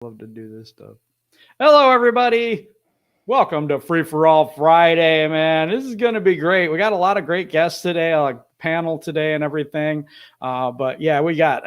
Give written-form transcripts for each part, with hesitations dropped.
Love to do this stuff. Hello, everybody. Welcome to Free for All Friday, man. This is going to be great. We got a lot of great guests today, like panel today and everything. But yeah, we got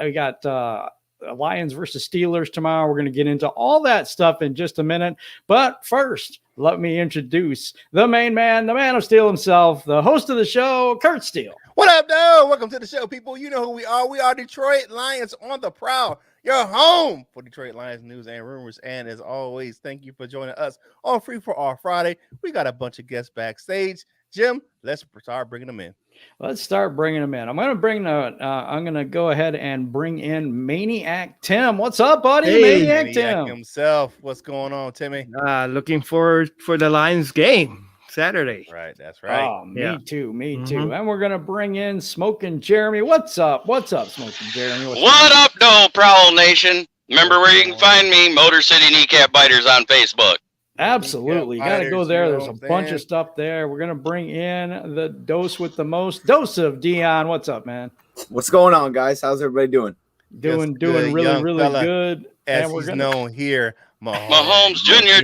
Lions versus Steelers tomorrow. We're going to get into all that stuff in just a minute. But first, let me introduce the main man, the man of steel himself, the host of the show, Kurt Steele. What up, though? Welcome to the show, people. You know who we are. We are Detroit Lions on the prowl. Your home for Detroit Lions news and rumors. And as always, thank you for joining us on Free for All Friday. We got a bunch of guests backstage. Jim, let's start bringing them in. Let's start bringing them in. I'm going to go ahead and bring in Maniac Tim. What's up, buddy? Hey, Maniac Tim himself. What's going on, Timmy? Looking forward for the Lions game Saturday. Right, that's right. Oh, me too. And we're going to bring in Smoking Jeremy. What's up, Smoking Jeremy? What up, Dole Prowl Nation? Remember where you can find me? Motor City Kneecap Biters on Facebook. Absolutely. You got to go there. There's a bunch of stuff there. We're going to bring in the dose with the most. Dose of Dion. What's up, man? What's going on, guys? How's everybody doing? Doing really good. As and we're known here, Mahomes Jr.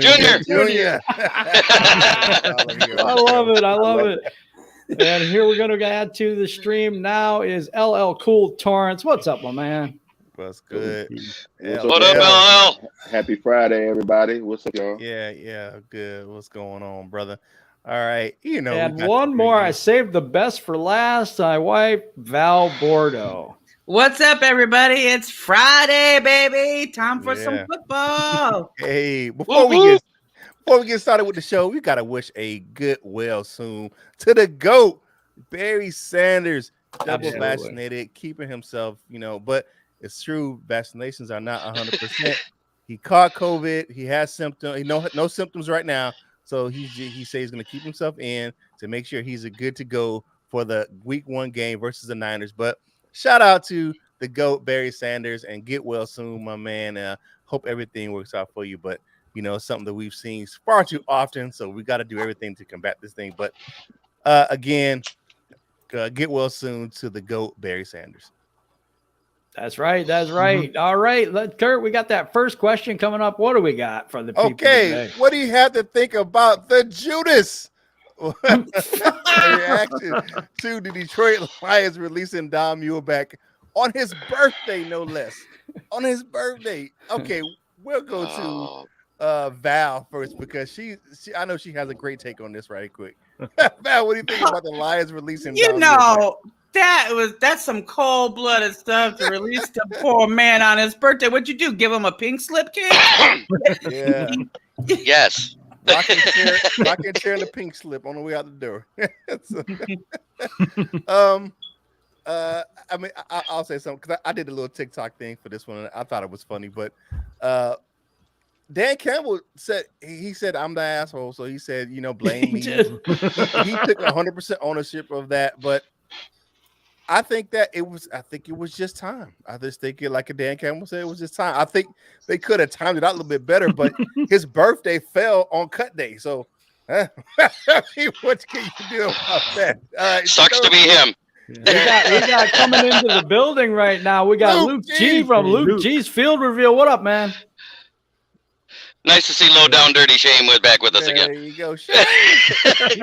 I love it. And here we're going to add to the stream now is LL Cool Torrance. What's up, my man? What's good? What up, LL? Happy Friday, everybody. What's up, y'all? Yeah, good. What's going on, brother? All right. And one more. I saved the best for last. My wife, Val Bordeaux. What's up, everybody? It's Friday, baby. Time for some football. Hey, before we get started with the show, we gotta wish a good well soon to the GOAT, Barry Sanders, double vaccinated, keeping himself, but it's true, vaccinations are not 100%. He caught COVID. He has symptoms. No symptoms right now, so he says he's gonna keep himself in to make sure he's good to go for the Week 1 game versus the Niners. But shout out to the GOAT, Barry Sanders, and get well soon, my man. Hope everything works out for you. But, it's something that we've seen far too often, so we got to do everything to combat this thing. But, again, get well soon to the GOAT, Barry Sanders. That's right. All right, Kurt, we got that first question coming up. What do we got for the people today? What do you have to think about the Judas? Reaction to the Detroit Lions releasing Don Muhlbach on his birthday, no less. On his birthday. Okay, we'll go to Val first because she I know she has a great take on this right quick. Val, what do you think about the Lions releasing Don Muhlbach? That's some cold-blooded stuff to release the poor man on his birthday. What'd you do? Give him a pink slip cake? Yeah. Yes. Rocking chair and the pink slip on the way out the door. I'll say something because I did a little TikTok thing for this one. And I thought it was funny, but Dan Campbell said I'm the asshole, so he said blame me. He took 100% ownership of that, but I think it was just time. I just think it, like Dan Campbell said, it was just time. I think they could have timed it out a little bit better, but his birthday fell on cut day. So what can you do about that? All right, sucks to be him. Yeah. We got coming into the building right now. We got Luke G from Luke G's Field Reveal. What up, man? Nice to see Low Down Dirty Shane back with us again. There you go, Shane. he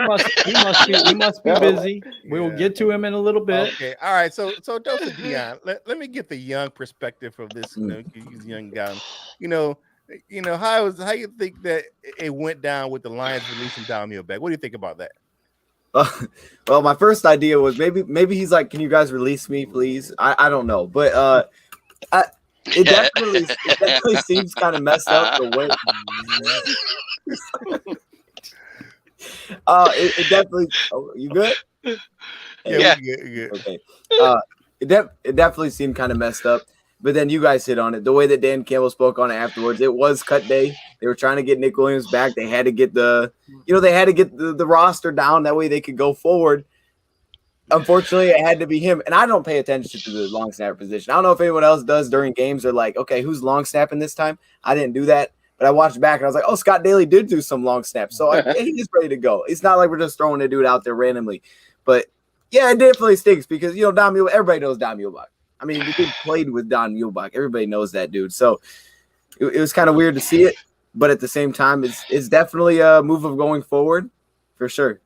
must be busy. We will get to him in a little bit. Okay, all right. So Dose of Dion, let me get the young perspective from this these young guys. How you think that it went down with the Lions releasing Don Muhlbach? What do you think about that? Well, my first idea was maybe he's like, can you guys release me, please? I don't know, but it definitely seems kind of messed up the way. It definitely. Oh, you good? Yeah. Good. Okay. It definitely seemed kind of messed up. But then you guys hit on it. The way that Dan Campbell spoke on it afterwards, it was cut day. They were trying to get Nick Williams back. They had to get the roster down. That way they could go forward. Unfortunately, it had to be him. And I don't pay attention to the long snapper position. I don't know if anyone else does during games. They're like, okay, who's long snapping this time? I didn't do that. But I watched back and I was like, oh, Scott Daly did do some long snaps. So he's ready to go. It's not like we're just throwing a dude out there randomly. But, yeah, it definitely stinks because, Don Muhlbach, everybody knows Don Muhlbach. I mean, the dude played with Don Muhlbach. Everybody knows that dude. So it was kind of weird to see it, but at the same time, it's definitely a move of going forward for sure.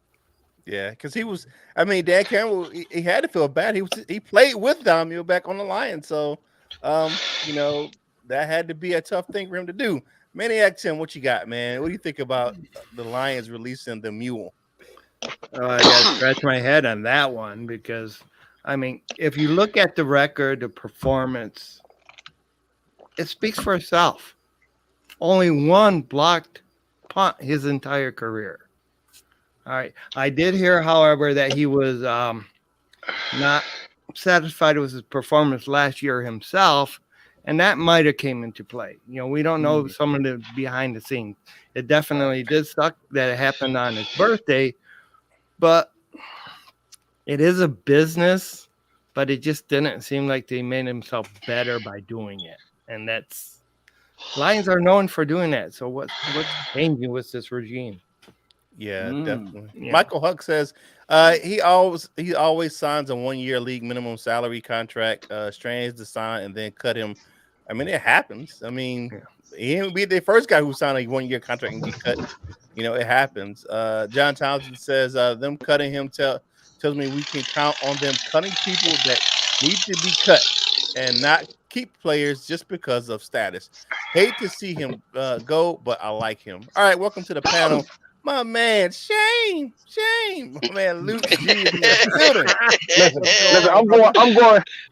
Yeah, because he was. I mean, Dan Campbell, he had to feel bad. He played with Don Muhlbach on the Lions, so that had to be a tough thing for him to do. Maniac Tim, what you got, man? What do you think about the Lions releasing the mule? I got to scratch my head on that one because, I mean, if you look at the record, the performance, it speaks for itself. Only one blocked punt his entire career. All right. I did hear, however, that he was not satisfied with his performance last year himself, and that might have came into play. We don't know some of the behind the scenes. It definitely did suck that it happened on his birthday, but it is a business, but it just didn't seem like they made himself better by doing it. And Lions are known for doing that. So what's changing with this regime? Yeah, definitely. Yeah. Michael Huck says he always signs a 1-year league minimum salary contract, strains to sign and then cut him. I mean, it happens. I mean, he would be the first guy who signed a 1-year contract and get cut. It happens. John Townsend says them cutting him tells me we can count on them cutting people that need to be cut and not keep players just because of status. Hate to see him go, but I like him. All right, welcome to the panel. My man, shame. My man, Luke G is in the building. Listen,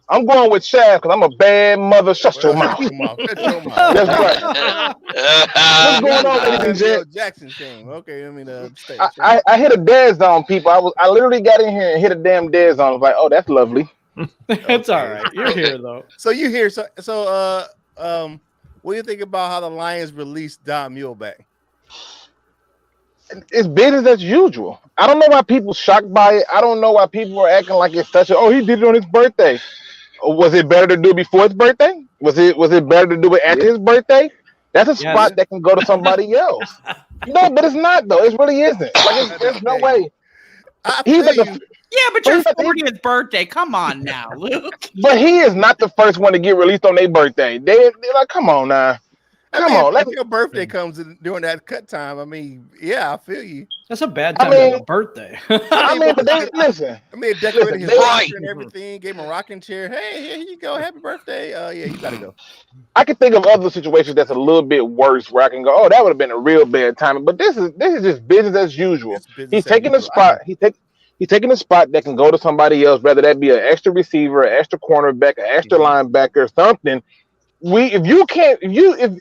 I'm going with Shaq because I'm a bad mother. Shut your mouth. Shut your mouth. That's right. What's going on, ladies and gents? Jackson shame. Okay, I mean, I hit a dead zone, people. I literally got in here and hit a damn dead zone. I was like, oh, that's lovely. It's all right. You're here though. So you here? So what do you think about how the Lions released Don Muhlbach? It's business as usual. I don't know why people shocked by it. I don't know why people are acting like it's such he did it on his birthday. Was it better to do it before his birthday? Was it better to do it after his birthday? That's a spot that can go to somebody else. No, but it's not though. It really isn't. Like there's no way. He's like but your 40th birthday. Come on now, Luke. But he is not the first one to get released on their birthday. They're like, come on now. Come on, if your birthday comes during that cut time, I mean, yeah, I feel you. That's a bad time to have a birthday. But listen. Decorated his roster and everything, gave him a rocking chair. Hey, here you go, happy birthday. Yeah, you gotta go. I can think of other situations that's a little bit worse where I can go, oh, that would have been a real bad timing. But this is just business as usual. He's taking a spot. He's taking a spot that can go to somebody else, whether that be an extra receiver, an extra cornerback, an extra linebacker, something. If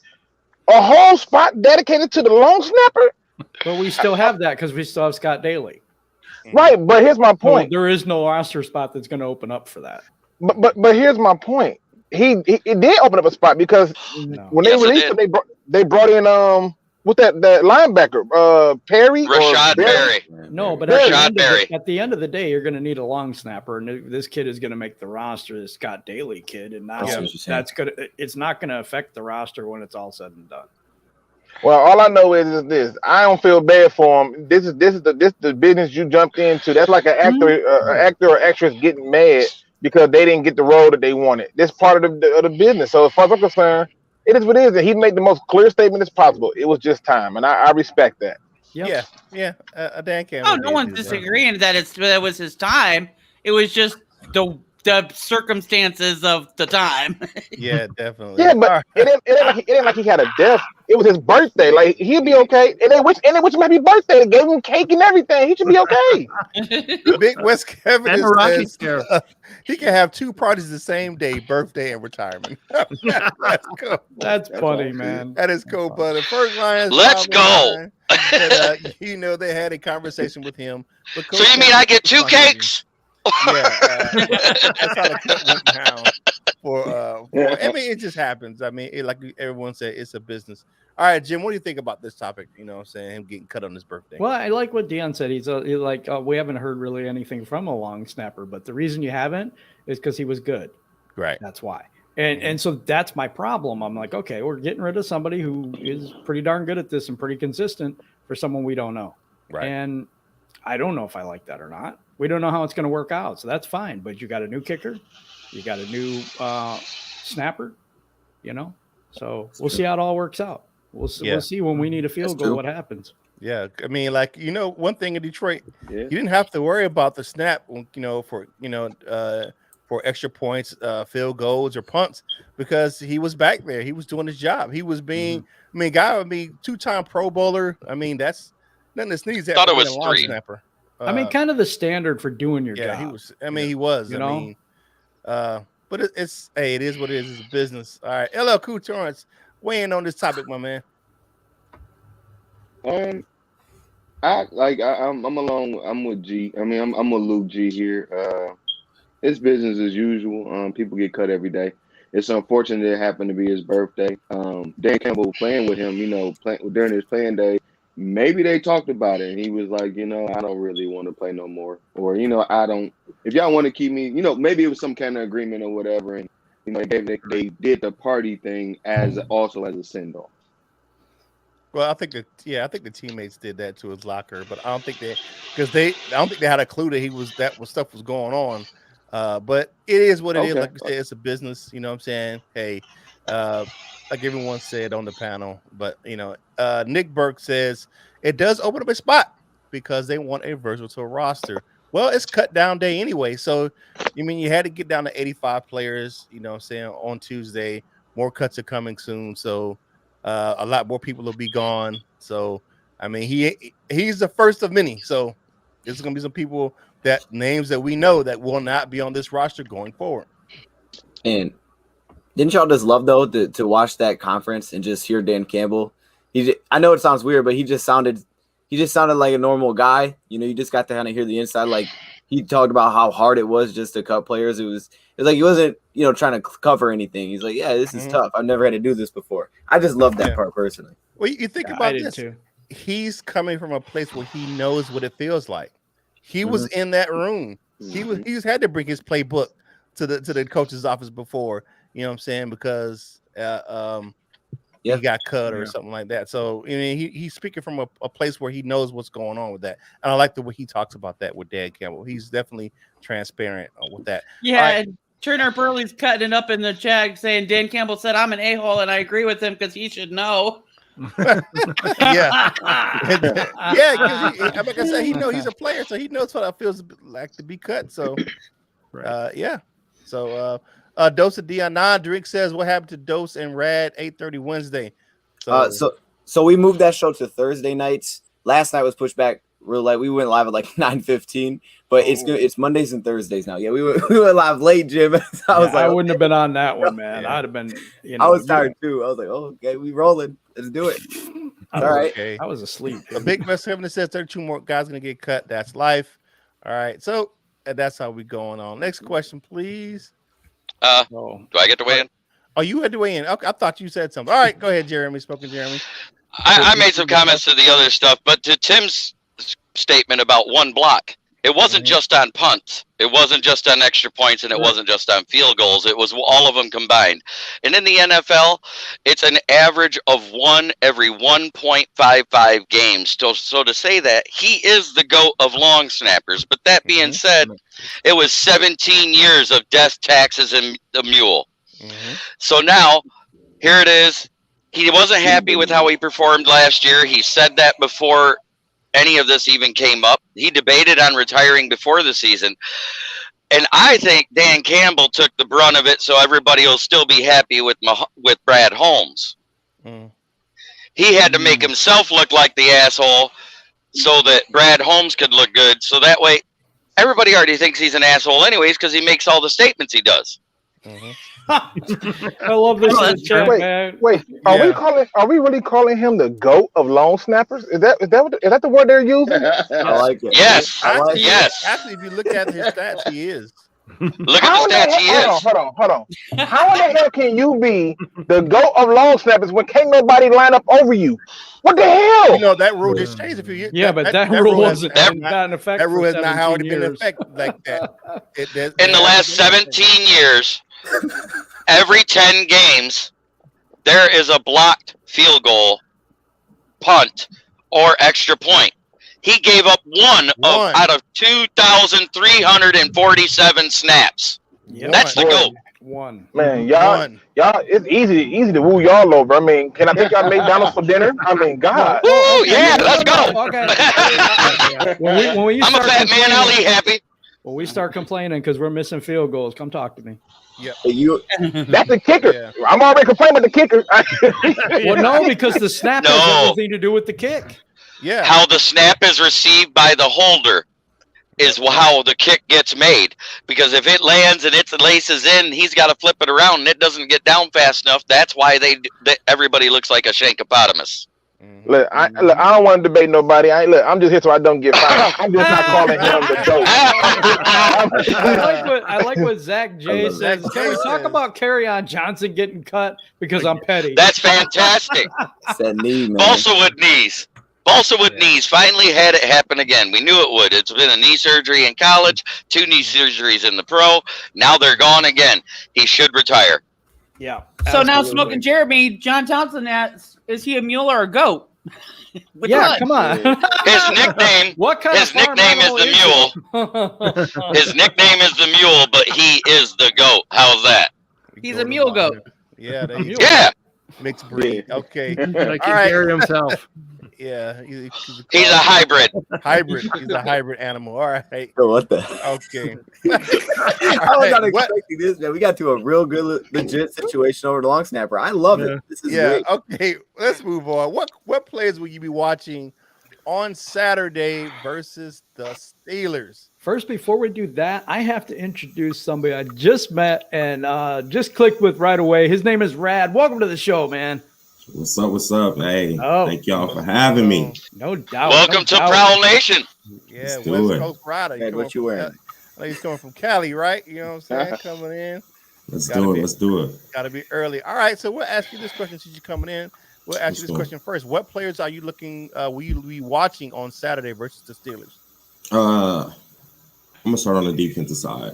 a whole spot dedicated to the long snapper. But we still have that because we still have Scott Daly. Right, but here's my point. There is no roster spot that's going to open up for that. But here's my point. It did open up a spot because when they released it, they brought in with that linebacker Perry. Rashad Berry. No, but at the end of the day, you're going to need a long snapper, and this kid is going to make the roster. The Scott Daly kid, and that's good. It's not going to affect the roster when it's all said and done. Well, all I know is this: I don't feel bad for him. This is the business you jumped into. That's like an actor or actress getting mad because they didn't get the role that they wanted. This part of the business. So as far as I'm concerned, it is what it is, and he made the most clear statement as possible. It was just time, and I respect that. Yep. Yeah. Dan Campbell. Oh, no one's disagreeing that that was his time. It was just the circumstances of the time. Yeah, definitely. Yeah, but it ain't like he had a death. It was his birthday. Like he'd be okay. And they wish him happy birthday. They gave him cake and everything. He should be okay. Big West Kevin says he can have 2 parties the same day, birthday and retirement. That's cool. That's funny, man. That is cool, but the first Lions. Let's go. And, they had a conversation with him. So you mean I get 2 cakes? That's how the cut went down. I mean, it just happens. I mean, like everyone said, it's a business. All right, Jim, what do you think about this topic? You know what I'm saying? Him getting cut on his birthday. Well, I like what Dion said. He's like, we haven't heard really anything from a long snapper, but the reason you haven't is because he was good. Right. That's why. And so that's my problem. I'm like, okay, we're getting rid of somebody who is pretty darn good at this and pretty consistent for someone we don't know. Right. And I don't know if I like that or not. We don't know how it's going to work out. So that's fine. But you got a new kicker. You got a new snapper, So we'll see how it all works out. We'll see when we need a field goal what happens. Yeah, I mean, like, one thing in Detroit, Yeah. you didn't have to worry about the snap, for extra points, field goals or punts, because he was back there. He was doing his job. He was being, guy would be 2-time Pro Bowler. I mean, that's nothing to sneeze at. Thought it being was a long 3. snapper. Kind of the standard for doing your job. He was. He was. But it is what it is. It's a business. All right, LL Cool Torrance, weigh in on this topic, my man. I'm with G. I mean, I'm with Luke G here. It's business as usual. People get cut every day. It's unfortunate it happened to be his birthday. Dan Campbell playing with him, during his playing day. Maybe they talked about it, and he was like, I don't really want to play no more, or I don't. If y'all want to keep me, maybe it was some kind of agreement or whatever, and they did the party thing as a send off. Well, I think the teammates did that to his locker, but I don't think they had a clue that stuff was going on. But it is what it is. Like you said, it's a business. You know what I'm saying? Hey, like everyone said on the panel, but Nick Burke says it does open up a spot because they want a versatile roster. Well, it's cut down day anyway, so you had to get down to 85 players. You know what I'm saying, on Tuesday. More cuts are coming soon, so a lot more people will be gone. So he's the first of many. So there's gonna be some people names that we know that will not be on this roster going forward. And didn't y'all just love though to watch that conference and just hear Dan Campbell? I know it sounds weird, but he just sounded like a normal guy. You just got to kind of hear the inside. Like he talked about how hard it was just to cut players. It was like he wasn't trying to cover anything. He's like, yeah, this is tough. I've never had to do this before. I just love that part personally. Well, you think about this. Too. He's coming from a place where he knows what it feels like. He was in that room. He's had to bring his playbook to the coach's office before. You know what I'm saying? Because he got cut or something like that. So he's speaking from a place where he knows what's going on with that. And I like the way he talks about that with Dan Campbell. He's definitely transparent with that. Yeah. Turner Burley's cutting it up in the chat saying Dan Campbell said I'm an a-hole, and I agree with him because he should know. Yeah. Because like I said, he knows he's a player, so he knows what it feels like to be cut. So So Dose of Dion Drink says, what happened to Dose and Rad 8:30 Wednesday? So we moved that show to Thursday nights. Last night was pushed back real late. We went live at like 9:15, but it's Mondays and Thursdays now. Yeah, we went live late, Jim. I wouldn't have been on that one, man. I'd have been. I was tired too. I was like, oh, okay, we rolling. Let's do it. All right. Okay. I was asleep. A big mess heaven says 32 more guys gonna get cut. That's life. All right. So that's how we going on. Next question, please. Do I get to weigh in? Oh, you had to weigh in. Okay, I thought you said something. All right, go ahead, Jeremy. Jeremy. I made some comments to the other stuff, but to Tim's statement about one block, it wasn't just on punts. It wasn't just on extra points, and it wasn't just on field goals. It was all of them combined. And in the NFL, it's an average of 1 every 1.55 games. So to say that, he is the GOAT of long snappers. But that being said, it was 17 years of death, taxes, and the mule. So now, here it is. He wasn't happy with how he performed last year. He said that before any of this even came up. He debated on retiring before the season. And I think Dan Campbell took the brunt of it, so everybody will still be happy with Brad Holmes. He had to make himself look like the asshole so that Brad Holmes could look good. So that way, everybody already thinks he's an asshole anyways because he makes all the statements he does. I love this in the chat, man. Wait, are we really calling him the GOAT of long snappers? Is that the word they're using? I like it. Yes. Yes. Actually, if you look at his stats, he is. Look at the stats he is. Hold on. How in the hell can you be the GOAT of long snappers when can't nobody line up over you? What the hell? That rule just changed a few years. Yeah, but that rule wasn't not in effect. That rule has not already been in years. effect like that. In the last 17 years, every 10 games, there is a blocked field goal, punt, or extra point. He gave up one out of 2,347 snaps. Yep. That's the GOAT. One. Man, y'all, it's easy to woo y'all over. I mean, can I take y'all to McDonald's for dinner? I mean, God. Woo! Yeah, let's go. Okay. When we I'm a start fat man. I'll eat happy. When we start complaining because we're missing field goals, come talk to me. Yeah. That's the kicker. Yeah. I'm already complaining about the kicker. Well, no, because the snap has everything to do with the kick. Yeah. How the snap is received by the holder is how the kick gets made. Because if it lands and it laces in, he's got to flip it around and it doesn't get down fast enough. That's why everybody looks like a shankopotamus. Look, I don't want to debate nobody. I'm just here so I don't get fired. I'm just not calling him the GOAT. I like what Zach J says. Can we talk about Kerryon Johnson getting cut because I'm petty? That's fantastic. It's that knee, man. Balsawood knees. Balsawood knees finally had it happen again. We knew it would. It's been a knee surgery in college, 2 knee surgeries in the pro. Now they're gone again. He should retire. Yeah. So now, Smoking Jeremy, John Thompson, is he a mule or a goat? Come on. His nickname. What kind his of farm nickname is animal the mule. His nickname is the mule, but he is the goat. How's that? He's a mule goat. Yeah. Yeah. Mixed breed. Okay. Like he All right. carry himself. Yeah. He's a hybrid. He's a hybrid animal. All right. Bro, what the? Okay. I was not expecting this, man. We got to a real good, legit situation over the long snapper. I love it. This is great. Okay. Let's move on. What players will you be watching on Saturday versus the Steelers? First, before we do that, I have to introduce somebody I just met and just clicked with right away. His name is Rad. Welcome to the show, man. What's up? Hey, thank y'all for having me. No doubt. Welcome to Prowl Nation. Yeah, Let's West do it. Coast Rider. Ed, what you wearing? I know he's coming from Cali, right? You know what I'm saying? Coming in. Let's do it. Got to be early. All right, so we'll ask you this question since you're coming in. We'll ask you this question first. What players are you looking? Will you be watching on Saturday versus the Steelers? I'm gonna start on the defensive side.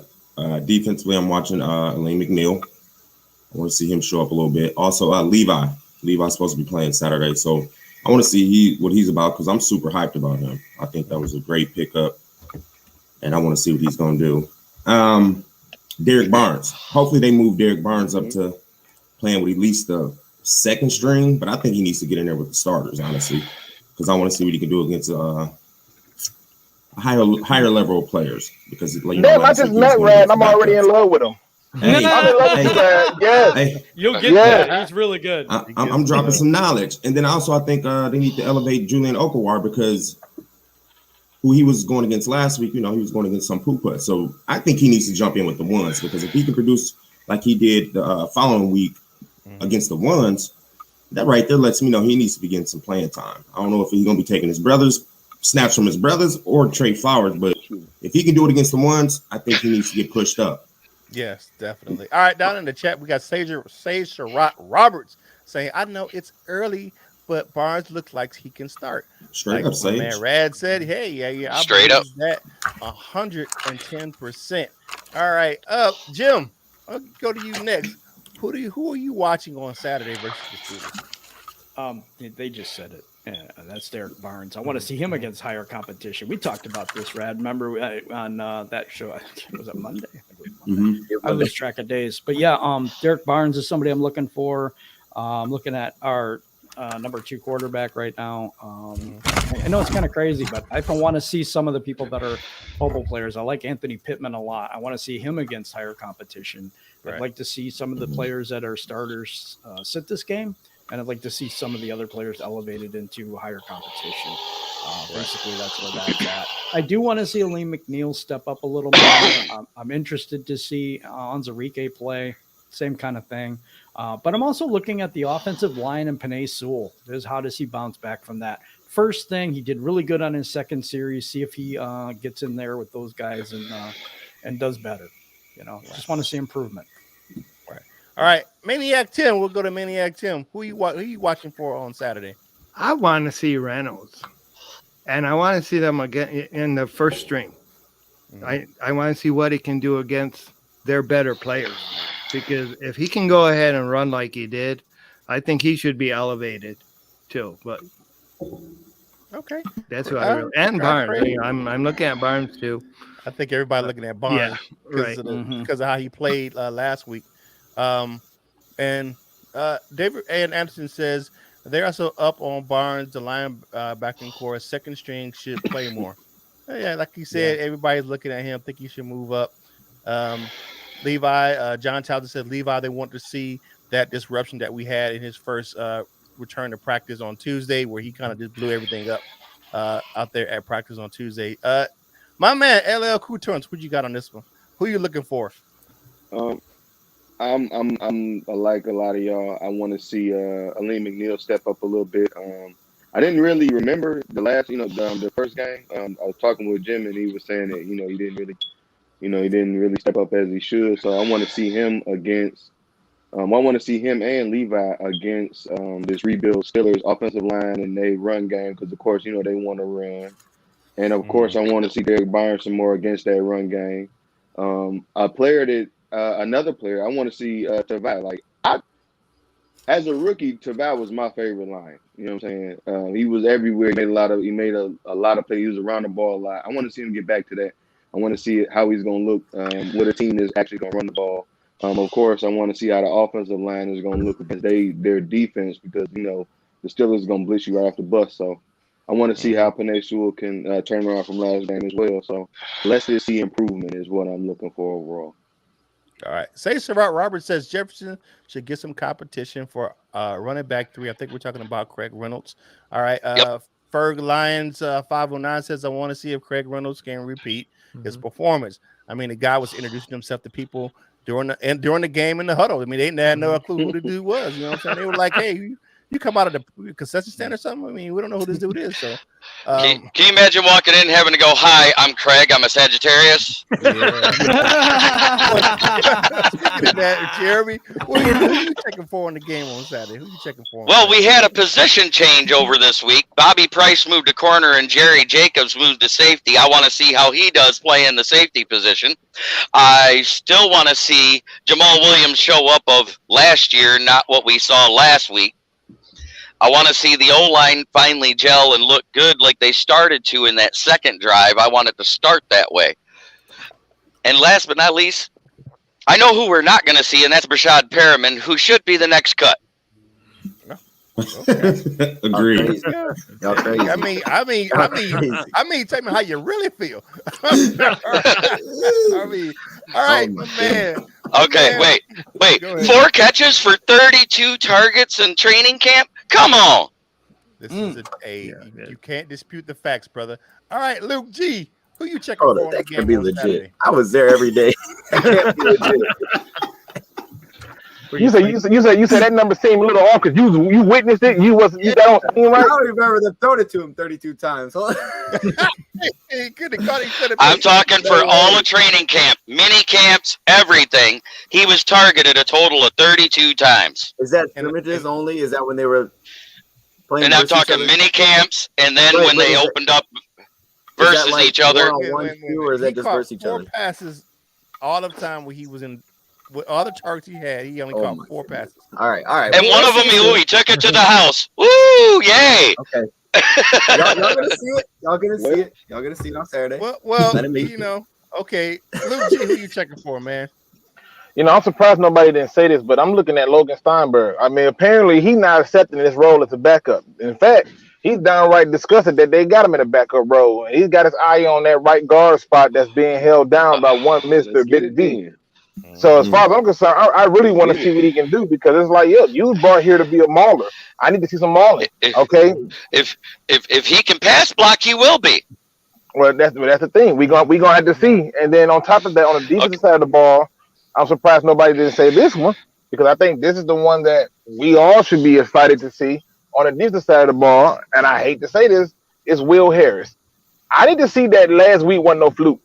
Defensively, I'm watching Elaine McNeil. I want to see him show up a little bit. Also, Levi. Levi's supposed to be playing Saturday, so I want to see what he's about because I'm super hyped about him. I think that was a great pickup, and I want to see what he's going to do. Derek Barnes. Hopefully, they move Derek Barnes up to playing with at least the second string, but I think he needs to get in there with the starters, honestly, because I want to see what he can do against higher level of players. Because Damn, I just met Rad. I'm already in love with him. Hey, I'm in love with Rad. Yes. Hey, You'll get that. He's really good. I'm dropping some knowledge. And then also I think they need to elevate Julian Okawar because who he was going against last week, he was going against some poo-put. So I think he needs to jump in with the ones because if he can produce like he did the following week against the ones, that right there lets me know he needs to be getting some playing time. I don't know if he's going to be taking his brothers, snaps from his brothers or Trey Flowers, but if he can do it against the ones, I think he needs to get pushed up. Yes, definitely. All right, down in the chat, we got Sage Sherrod Roberts saying, I know it's early, but Barnes looks like he can start. Straight like up, Sage. Man, Rad said, hey, yeah. Straight up. That 110%. All right, Jim, I'll go to you next. Who are you watching on Saturday versus the Steelers? They just said it. Yeah, that's Derek Barnes. I want to see him against higher competition. We talked about this, Rad. Remember on that show? I think it was a Monday. I lose track of days, but yeah, Derek Barnes is somebody I'm looking for. I'm looking at our number 2 quarterback right now. I know it's kind of crazy, but I want to see some of the people that are mobile players. I like Anthony Pittman a lot. I want to see him against higher competition. I'd like to see some of the players that are starters sit this game. And I'd like to see some of the other players elevated into higher competition. Basically, that's where that's at. I do want to see Elaine McNeil step up a little more. I'm interested to see Onzarike play. Same kind of thing. But I'm also looking at the offensive line and Penei Sewell. How does he bounce back from that? First thing, he did really good on his second series. See if he gets in there with those guys and does better. Just want to see improvement. All right, Maniac Tim. We'll go to Maniac Tim. Who you watching for on Saturday? I want to see Reynolds, and I want to see them again in the first string. I want to see what he can do against their better players, because if he can go ahead and run like he did, I think he should be elevated too. But okay, that's what I really and Barnes. I'm looking at Barnes too. I think everybody looking at Barnes because of how he played last week. And David A. Anderson says they're also up on Barnes, the linebacking core. Second string should play more. Yeah, like you said, everybody's looking at him. Think he should move up. Levi, John Townsend said Levi, they want to see that disruption that we had in his first return to practice on Tuesday, where he kind of just blew everything up out there at practice on Tuesday. My man, LL Cool Turns, what you got on this one? Who you looking for? I'm like a lot of y'all. I want to see Aleem McNeil step up a little bit. I didn't really remember the last, the first game. I was talking with Jim, and he was saying that he didn't really step up as he should. So I want to see him against. I want to see him and Levi against this rebuild Steelers offensive line and they run game because of course they want to run, and of course I want to see Derek Byron some more against that run game. Another player I want to see Tavai. Like as a rookie, Tavai was my favorite line. You know what I'm saying? He was everywhere. He made a lot of plays. He was around the ball a lot. I want to see him get back to that. I want to see how he's going to look with a team that's actually going to run the ball. Of course, I want to see how the offensive line is going to look against their defense because the Steelers are going to blitz you right off the bus. So I want to see how Penei Sewell can turn around from last game as well. So let's just see improvement is what I'm looking for overall. All right. Say Sarat Roberts says Jefferson should get some competition for running back 3. I think we're talking about Craig Reynolds. All right. Ferg Lyons 509 says I want to see if Craig Reynolds can repeat his performance. I mean, the guy was introducing himself to people during the game in the huddle. I mean, they had no clue who the dude was. You know what I'm saying? They were like, "Hey, you come out of the concession stand or something?" I mean, we don't know who this dude is. So, can you imagine walking in and having to go, "Hi, I'm Craig. I'm a Sagittarius." Speaking of that, Jeremy, who you checking for in the game on Saturday? Who you checking for? Well, we had a position change over this week. Bobby Price moved to corner and Jerry Jacobs moved to safety. I want to see how he does play in the safety position. I still want to see Jamal Williams show up of last year, not what we saw last week. I want to see the O-line finally gel and look good like they started to in that second drive. I want it to start that way. And last but not least, I know who we're not going to see, and that's Brashad Perriman, who should be the next cut. Okay. Agreed. Y'all crazy. I mean, tell me how you really feel. All right, man. Okay, wait. 4 catches for 32 targets in training camp? Come on. This is you can't dispute the facts, brother. All right, Luke G. Who you checking for? That can't be legit. Saturday? I was there every day. That can't be legit. You said that number seemed a little off because you witnessed it. You got on scene, right? I don't remember them throwing it to him 32 times. I'm talking for all of training camp, mini camps, everything. He was targeted a total of 32 times. Is that scrimmages only? Is that when they were playing? And I'm talking mini camps, and then when they opened up versus each other. Or is that just versus each other? 4 passes all the time when he was in. With all the targets he had, he only caught 4 passes. All right. And one of them, he took it to the house. Woo! Yay! Okay. Y'all gonna see it. Y'all gonna see it on Saturday. Well, okay. Luke G, who you checking for, man? I'm surprised nobody didn't say this, but I'm looking at Logan Steinberg. I mean, apparently he's not accepting this role as a backup. In fact, he's downright disgusted that they got him in a backup role. He's got his eye on that right guard spot that's being held down by one Mr. Big V. So as far as I'm concerned, I really want to see what he can do because it's like, you was brought here to be a mauler. I need to see some mauling. Okay. If he can pass block, he will be. Well, that's the thing. We gonna have to see. And then on top of that, on the defensive side of the ball, I'm surprised nobody didn't say this one because I think this is the one that we all should be excited to see on the defensive side of the ball. And I hate to say this, is Will Harris. I need to see that last week wasn't no fluke.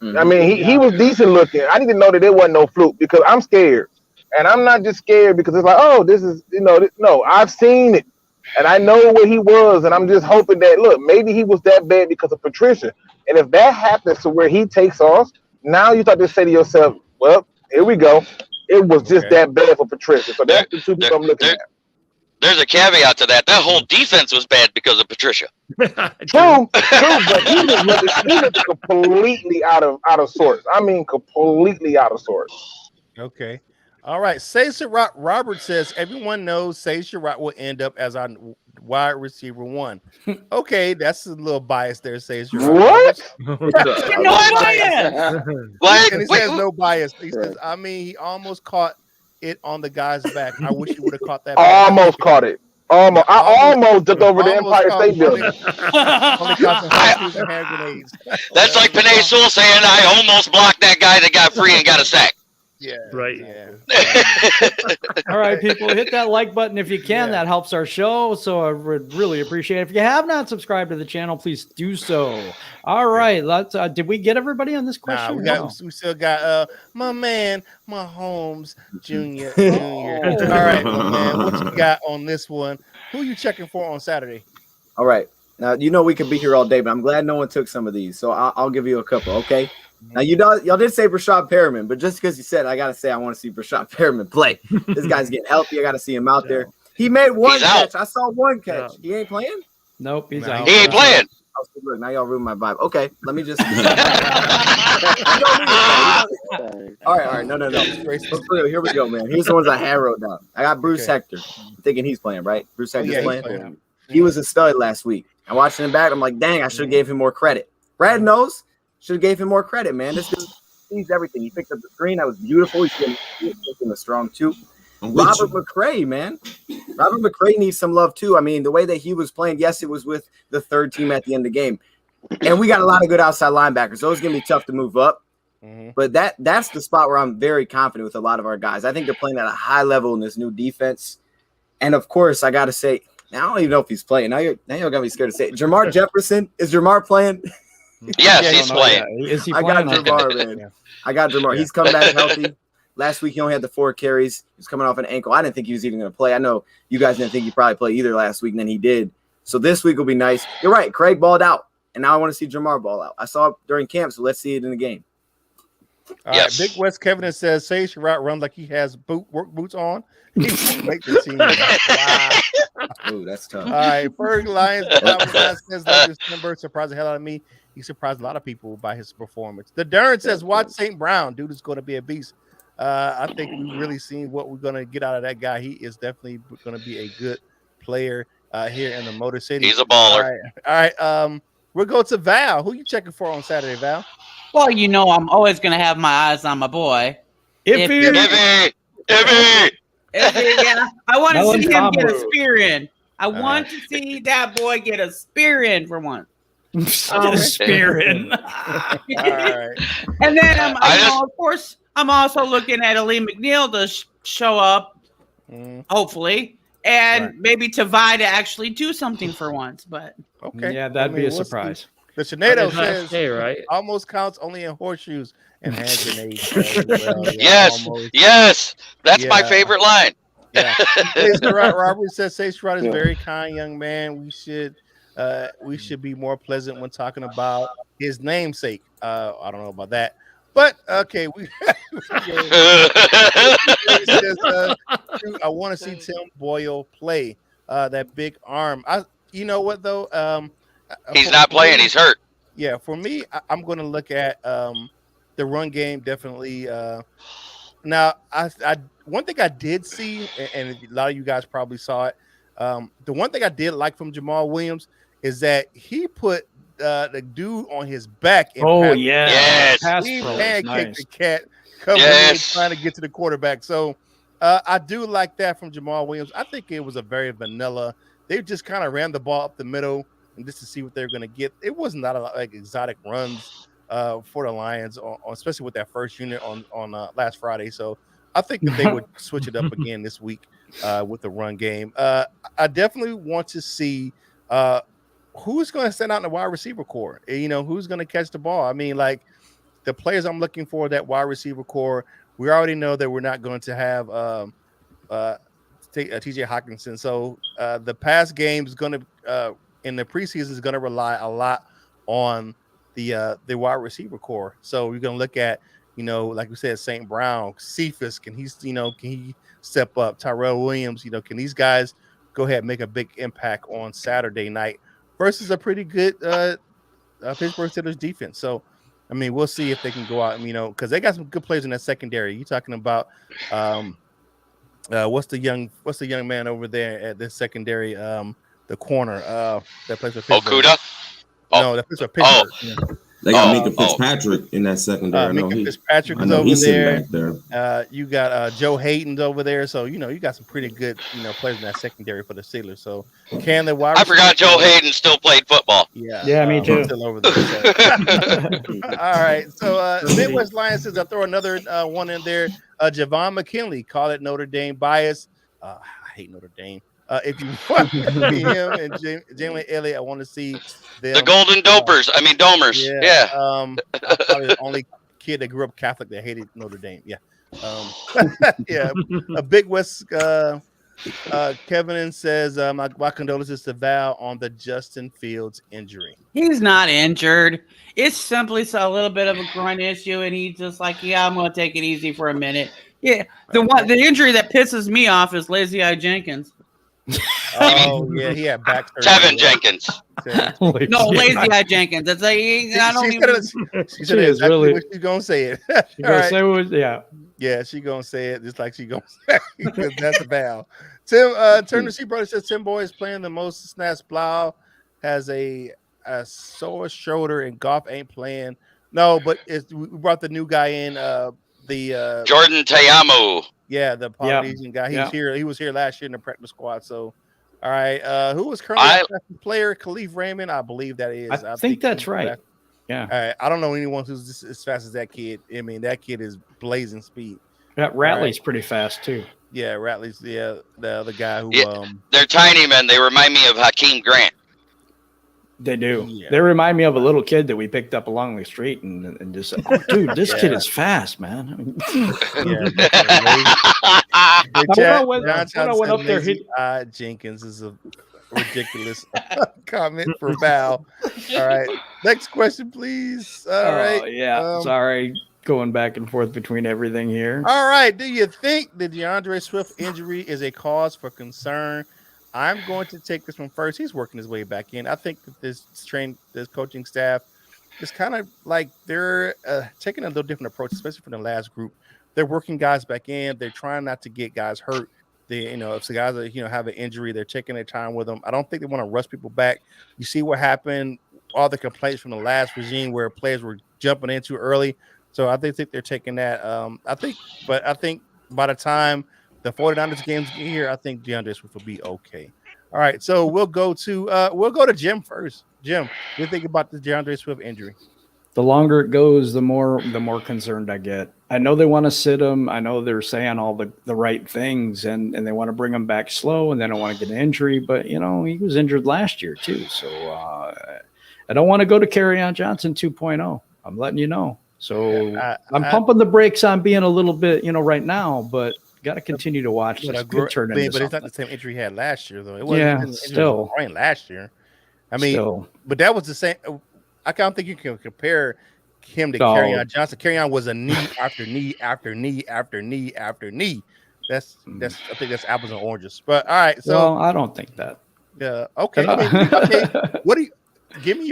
I mean, he was decent looking. I need to know that it wasn't no fluke because I'm scared. And I'm not just scared because it's like, oh, this is, no, I've seen it. And I know where he was. And I'm just hoping that, look, maybe he was that bad because of Patricia. And if that happens to where he takes off, now you start to say to yourself, well, here we go. It was just that bad for Patricia. So that's the 2 people I'm looking at. There's a caveat to that. That whole defense was bad because of Patricia. True, but he was completely out of sorts. I mean, completely out of sorts. Okay. All right. Say Sherrod Robert says everyone knows Say Sherrod will end up as our wide receiver 1. Okay, that's a little bias there, Say Sherrod What? Roberts. No bias. Like, And he wait, says no bias. He Right. says, I mean, he almost caught it on the guy's back. I wish he would have caught that Almost caught it. Almost. I almost jumped over the almost Empire caught State Building. only caught some horseshoes and hand grenades. that's like Panay Sewell saying, I almost blocked that guy that got free and got a sack. Yeah. Right. Yeah. All right, people, hit that like button if you can. Yeah. That helps our show. So I would really appreciate it. If you have not subscribed to the channel, please do so. All right, let's. Did we get everybody on this question? We still got my man, Mahomes Jr. All right, my man, what you got on this one? Who you checking for on Saturday? All right. Now, we could be here all day, but I'm glad no one took some of these. So I'll give you a couple, okay? Now, y'all did say Brashad Perriman, but just because you said, I got to say I want to see Brashad Perriman play. This guy's getting healthy. I got to see him out there. He made one catch. I saw one catch. He ain't playing? Nope, he's No. out. He ain't playing. Oh, so look, now y'all ruined my vibe. Okay, let me just. All right. No. Here we go, man. Here's the ones I had wrote down. I got Bruce Hector. I'm thinking he's playing, right? Bruce Hector's playing. He was a stud last week. I'm watching him back. I'm like, dang, I should have gave him more credit. Brad knows. Should have gave him more credit, man. This dude sees everything. He picked up the screen. That was beautiful. He's getting a strong 2. Robert McCray, man. Robert McCray needs some love too. I mean, the way that he was playing, yes, it was with the third team at the end of the game. And we got a lot of good outside linebackers. So it's going to be tough to move up. But that's the spot where I'm very confident with a lot of our guys. I think they're playing at a high level in this new defense. And, of course, I got to say, I don't even know if he's playing. Now y'all got me scared to say it. Jamar Jefferson. Is Jamar playing? Yes, he's playing. Is he I playing? got Jamar, man. I got Jamar. He's come back healthy. Last week, he only had the 4 carries. He was coming off an ankle. I didn't think he was even going to play. I know you guys didn't think he'd probably play either last week, and then he did. So this week will be nice. You're right. Craig balled out, and now I want to see Jamar ball out. I saw it during camp, so let's see it in the game. All right, Big West Kevin says, Say Sherrod run like he has work boots on. He can make the team. Wow. Ooh, that's tough. All right, Ferg Lions says, like December surprised the hell out of me. He surprised a lot of people by his performance. The Darren says, watch St. Brown. Dude is going to be a beast. I think we've really seen what we're going to get out of that guy. He is definitely going to be a good player here in the Motor City. He's a baller. All right. We'll go to Val. Who you checking for on Saturday, Val? Well, I'm always going to have my eyes on my boy. Iffy. Yeah, I want to see him get a spear in. I want to see that boy get a spear in for once. Spear in. All right. And then of course, I'm also looking at Ali McNeil to show up, hopefully, and maybe Tavai to actually do something for once. But okay, yeah, that'd be a surprise. The Sinead says, right? Almost counts only in horseshoes and hand grenades. Yes, that's my favorite line. Yeah, Robert says, "Say Sherrod is a very kind young man. We should be more pleasant when talking about his namesake." I don't know about that, but okay. I want to see Tim Boyle play that big arm. You know what though? He's not playing. He's hurt. Yeah, for me, I'm going to look at the run game definitely. Now, I one thing I did see, and a lot of you guys probably saw it. The one thing I did like from Jamal Williams is that he put the dude on his back. And yes. He pancaked the cat coming in trying to get to the quarterback. So I do like that from Jamal Williams. I think it was a very vanilla. They just kind of ran the ball up the middle and just to see what they're going to get. It was not a lot like exotic runs for the Lions, especially with that first unit on last Friday. So I think that they would switch it up again this week with the run game. I definitely want to see who's going to stand out in the wide receiver core. Who's going to catch the ball. I mean, like the players I'm looking for, that wide receiver core, we already know that we're not going to have TJ Hawkinson. So the pass game is going to in the preseason is going to rely a lot on the wide receiver core. So we're going to look at, like we said, St. Brown, Cephas, can he step up? Tyrell Williams, can these guys go ahead and make a big impact on Saturday night versus a pretty good Pittsburgh Steelers defense? So I mean, we'll see if they can go out, because they got some good players in that secondary. You talking about what's the young man over there at the secondary, the corner that plays for Pittsburgh? Okuda? No, that plays for Pittsburgh. Yeah. They got Minka Fitzpatrick in that secondary. Minka Fitzpatrick is over he's there. Back there. You got Joe Hayden's over there. So, you got some pretty good, players in that secondary for the Steelers. So, can the wide I forgot Joe Hayden still played football. Yeah, me too. Still over there. So. All right. So, Midwest Lions says I'll throw another one in there. Javon McKinley, call it Notre Dame bias. I hate Notre Dame. If you want to see him and Jalen Elliott, I want to see them. The Golden Domers. Yeah. I'm probably the only kid that grew up Catholic that hated Notre Dame. Yeah. Yeah. A Big West Kevin says, my condolences to Val on the Justin Fields injury. He's not injured. It's simply a little bit of a groin issue, and he's just like, yeah, I'm going to take it easy for a minute. Yeah. The injury that pisses me off is Lazy Eye Jenkins. Oh yeah, he had back surgery. Tevin Jenkins. No, Lazy Eye Jenkins. It's like I don't even. She said exactly really what she's gonna say it. She gonna say what? Yeah. Yeah, she gonna say it just like she gonna say it, because that's a Val. Tim Turner C brother says Tim Boy is playing the most snaps. Blau has a sore shoulder and Goff ain't playing. No, but we brought the new guy in. The Jordan Tayamo. Yeah, the Polynesian guy. He's here. He was here last year in the practice squad. So, all right. Who was currently the player? Khalif Raymond, I believe that is. I think that's right. Yeah. All right. I don't know anyone who's just as fast as that kid. I mean, that kid is blazing speed. Yeah, Ratley's pretty fast too. Yeah, Ratley's the other guy who. Yeah, they're tiny men. They remind me of Hakeem Grant. They do. Yeah. They remind me of a little kid that we picked up along the street and just said, "Oh, dude, this kid is fast, man." I went up there. Jenkins is a ridiculous comment for Val. All right, next question, please. All right. Yeah. Sorry, going back and forth between everything here. All right. Do you think the DeAndre Swift injury is a cause for concern? I'm going to take this one first. He's working his way back in. I think that this coaching staff is kind of like they're taking a little different approach, especially for the last group. They're working guys back in. They're trying not to get guys hurt. They, if the guys are, have an injury, they're taking their time with them. I don't think they want to rush people back. You see what happened, all the complaints from the last regime where players were jumping in too early. So I think they're taking that. I think by the time the 49ers games get here, I think DeAndre Swift will be okay. All right, so we'll go to Jim first. Jim, what do you think about the DeAndre Swift injury? The longer it goes, the more concerned I get. I know they want to sit him. I know they're saying all the right things, and they want to bring him back slow, and they don't want to get an injury. But he was injured last year too, so I don't want to go to Kerryon Johnson 2.0. I'm letting you know. So I'm pumping the brakes on being a little bit, right now, but got to continue to watch this. But it's not the same injury he had last year, though. It wasn't still last year. I mean, but that was the same. I don't think you can compare him to Kerryon Johnson. Kerryon was a knee after knee after knee after knee after knee. That's I think that's apples and oranges. But all right, so I don't think that. Yeah. Okay. Okay. What do you? Give me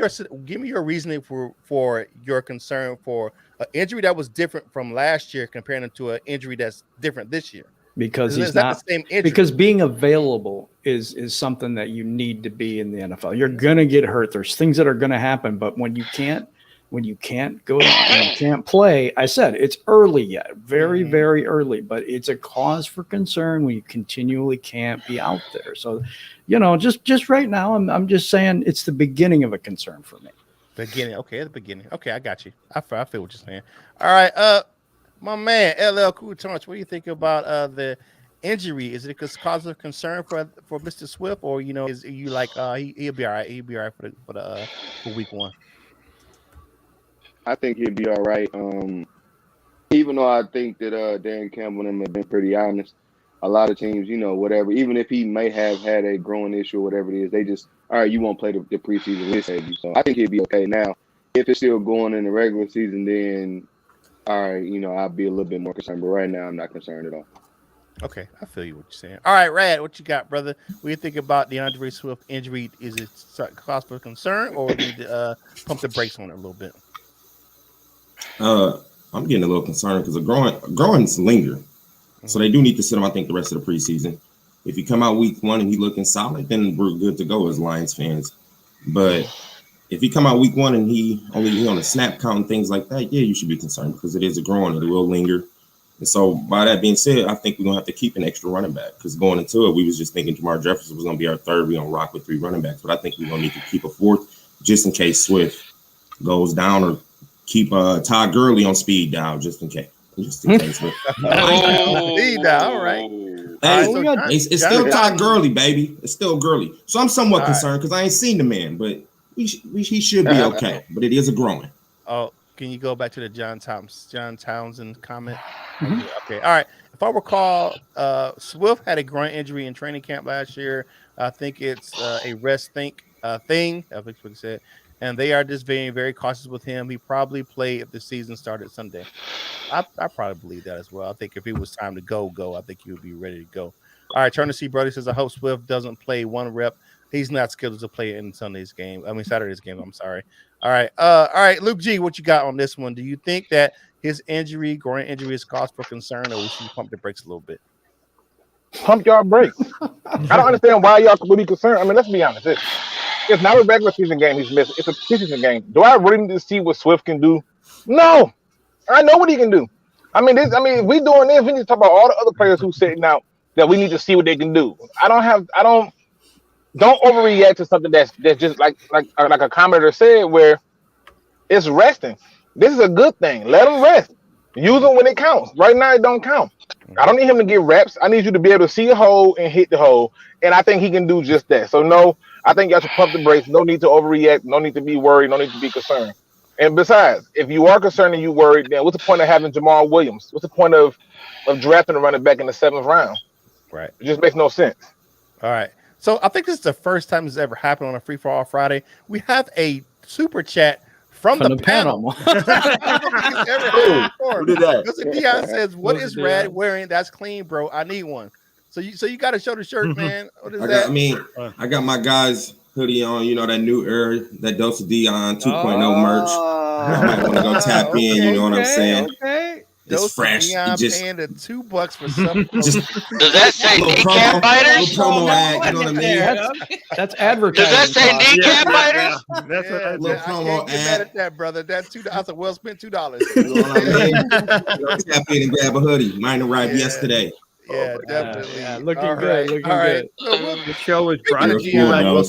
your reasoning for your concern for an injury that was different from last year, comparing it to an injury that's different this year. Because he's not the same injury. Because being available is something that you need to be in the NFL. You're gonna get hurt. There's things that are gonna happen, but when you can't go and you can't play, I said it's early yet, very, very early, but it's a cause for concern when you continually can't be out there. So, just right now, I'm just saying it's the beginning of a concern for me. Beginning, okay, at the beginning. Okay, I got you. I feel what you're saying. All right, my man, LL Cool Torrance, what do you think about the injury? Is it a cause of concern for Mr. Swift, or is you like he'll be all right? He'll be all right for week one. I think he'll be all right. Even though I think that Dan Campbell and them have been pretty honest, a lot of teams, whatever, even if he may have had a growing issue or whatever it is, they just, all right, you won't play the preseason, we'll save you. So I think he'll be okay. Now, if it's still going in the regular season, then all right, I'll be a little bit more concerned. But right now, I'm not concerned at all. Okay, I feel you what you're saying. All right, Rad, what you got, brother? What do you think about DeAndre Swift injury? Is it cause for concern, or we need to pump the brakes on it a little bit? I'm getting a little concerned because the growings linger. So they do need to sit him, I think, the rest of the preseason. If he come out week 1 and he looking solid, then we're good to go as Lions fans. But if he come out week 1 and he only on a snap count and things like that, yeah, you should be concerned because it is a growing. It will linger. And so by that being said, I think we're going to have to keep an extra running back because going into it, we was just thinking Jamar Jefferson was going to be our third. We're going to rock with 3 running backs. But I think we're going to need to keep a 4th just in case Swift goes down, or keep Todd Gurley on speed dial just in case. Just in case. Speed dial, all right. Hey, it's still Todd Gurley, baby. It's still Gurley. So I'm somewhat concerned because I ain't seen the man, but he should be okay. But it is a growing. Oh, can you go back to the John Townsend comment? Okay, all right. If I recall, Swift had a groin injury in training camp last year. I think it's a rest thing. I think what he said. And they are just very, very cautious with him. He probably played if the season started Sunday. I probably believe that as well. I think if it was time to go, I think he would be ready to go. All right, Turner C. Brody says, I hope Swift doesn't play 1 rep. He's not scheduled to play in Saturday's game. I'm sorry. All right, Luke G, what you got on this one? Do you think that his groin injury is cause for concern, or we should pump the brakes a little bit? Pump y'all brakes. I don't understand why y'all could be concerned. I mean, let's be honest. It's not a regular season game he's missing. It's a preseason game. Do I really need to see what Swift can do? No. I know what he can do. If we doing this, we need to talk about all the other players who's sitting out that we need to see what they can do. Don't overreact to something that's just like a commenter said, where it's resting. This is a good thing. Let him rest. Use them when it counts. Right now, it don't count. I don't need him to get reps. I need you to be able to see a hole and hit the hole. And I think he can do just that. So, no, I think y'all should pump the brakes. No need to overreact. No need to be worried. No need to be concerned. And besides, if you are concerned and you worried, then what's the point of having Jamal Williams? What's the point of drafting a running back in the 7th round? Right. It just makes no sense. All right. So I think this is the first time this ever happened on a Free for All Friday. We have a super chat from the panel. Who did that? Listen, Dion says, "What is Rad wearing? That's clean, bro. I need one." So you got to show the shirt, man. What is that? I got my guys hoodie on. You know that new era, that Dose of Dion 2.0 merch. I might want to go tap in. You know what I'm saying? Okay. It's fresh. Dion paying the $2 for something. Does that say kneecap biters? Promo ad. You know what I mean? That's advertising. Does that say kneecap biters? That's a little promo ad. Get mad at that, brother. That's $2. That's a well spent $2. You know what I mean? Tap in and grab a hoodie. Mine arrived yesterday. Yeah, definitely. Yeah, looking good. Looking good. The show is brought to you by We'll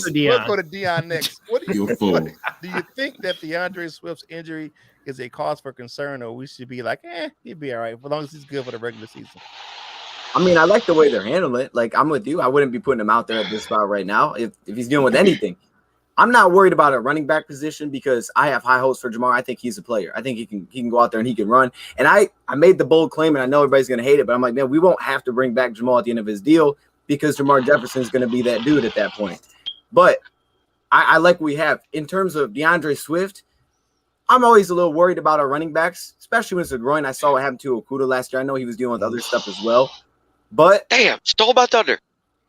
go to Dion next. What do you think that DeAndre Swift's injury is a cause for concern, or we should be like, he'd be all right as long as he's good for the regular season? I mean, I like the way they're handling it. Like, I'm with you. I wouldn't be putting him out there at this spot right now if he's dealing with anything. I'm not worried about a running back position because I have high hopes for Jamar. I think he's a player. I think he can go out there and he can run. And I made the bold claim, and I know everybody's going to hate it, but I'm like, man, we won't have to bring back Jamal at the end of his deal because Jamar Jefferson is going to be that dude at that point. But I like what we have. In terms of DeAndre Swift, I'm always a little worried about our running backs, especially when it's a groin. I saw what happened to Okuda last year. I know he was dealing with other stuff as well. But damn, stole my thunder.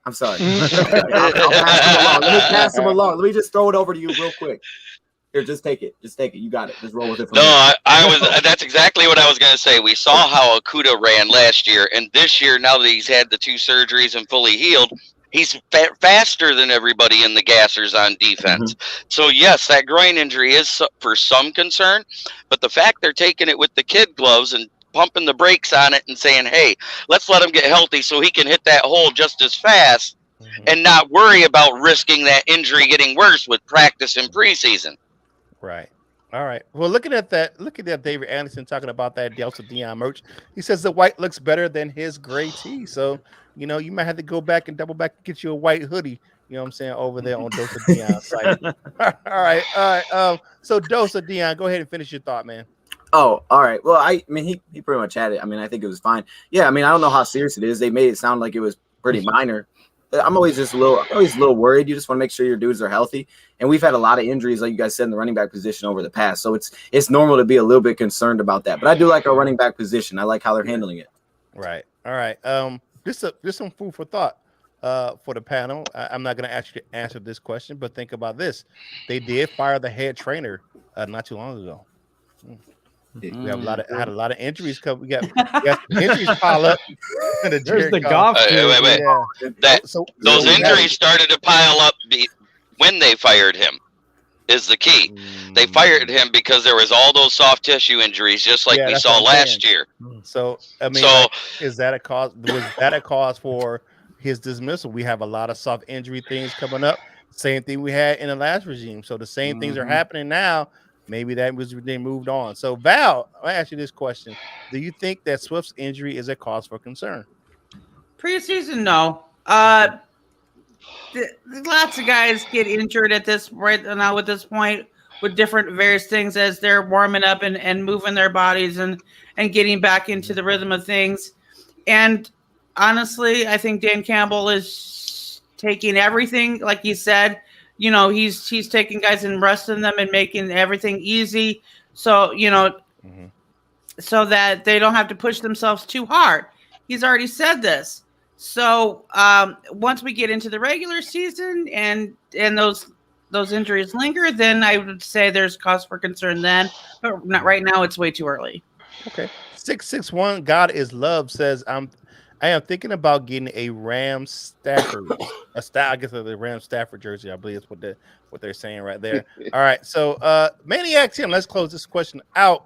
I'm sorry. I'll pass him along. Let me pass him along. Let me just throw it over to you real quick. Here, just take it. Just take it. You got it. Just roll with it. That's exactly what I was going to say. We saw how Okuda ran last year, and this year, now that he's had the 2 surgeries and fully healed, he's faster than everybody in the gassers on defense. So, yes, that groin injury is for some concern, but the fact they're taking it with the kid gloves and pumping the brakes on it and saying, hey, let's let him get healthy so he can hit that hole just as fast and not worry about risking that injury getting worse with practice in preseason. Right. All right. Well, look at David Anderson talking about that Delta Dion merch. He says the white looks better than his gray tee. So, you might have to go back and double back and get you a white hoodie. You know what I'm saying? Over there on Dose of Dion site. All right. So Dose of Dion, go ahead and finish your thought, man. Oh, all right. Well, I mean, he pretty much had it. I mean, I think it was fine. Yeah, I mean, I don't know how serious it is. They made it sound like it was pretty minor. I'm always a little worried. You just want to make sure your dudes are healthy. And we've had a lot of injuries, like you guys said, in the running back position over the past. So it's normal to be a little bit concerned about that. But I do like our running back position. I like how they're handling it. Right. All right. Just some food for thought for the panel. I'm not going to ask you to answer this question, but think about this. They did fire the head trainer not too long ago. We have had a lot of injuries come. We got injuries pile up. There's the golf. Wait. Yeah. Those injuries started to pile up when they fired him. Is the key. They fired him because there was all those soft tissue injuries, just like we saw last year. So I mean, is that a cause? Was that a cause for his dismissal? We have a lot of soft injury things coming up. Same thing we had in the last regime. So the same things are happening now. Maybe that was they moved on. So Val, I ask you this question: do you think that Swift's injury is a cause for concern? Preseason, no. Lots of guys get injured at this point with different various things as they're warming up and moving their bodies and getting back into the rhythm of things. And honestly, I think Dan Campbell is taking everything, like you said, he's taking guys and resting them and making everything easy. So, so that they don't have to push themselves too hard. He's already said this. So once we get into the regular season and those injuries linger, then I would say there's cause for concern then. But not right now. It's way too early. Okay. 661 God is Love says I am thinking about getting a Ram Stafford, I guess the Ram Stafford jersey. I believe that's what they're saying right there. All right. So Maniac Tim, let's close this question out.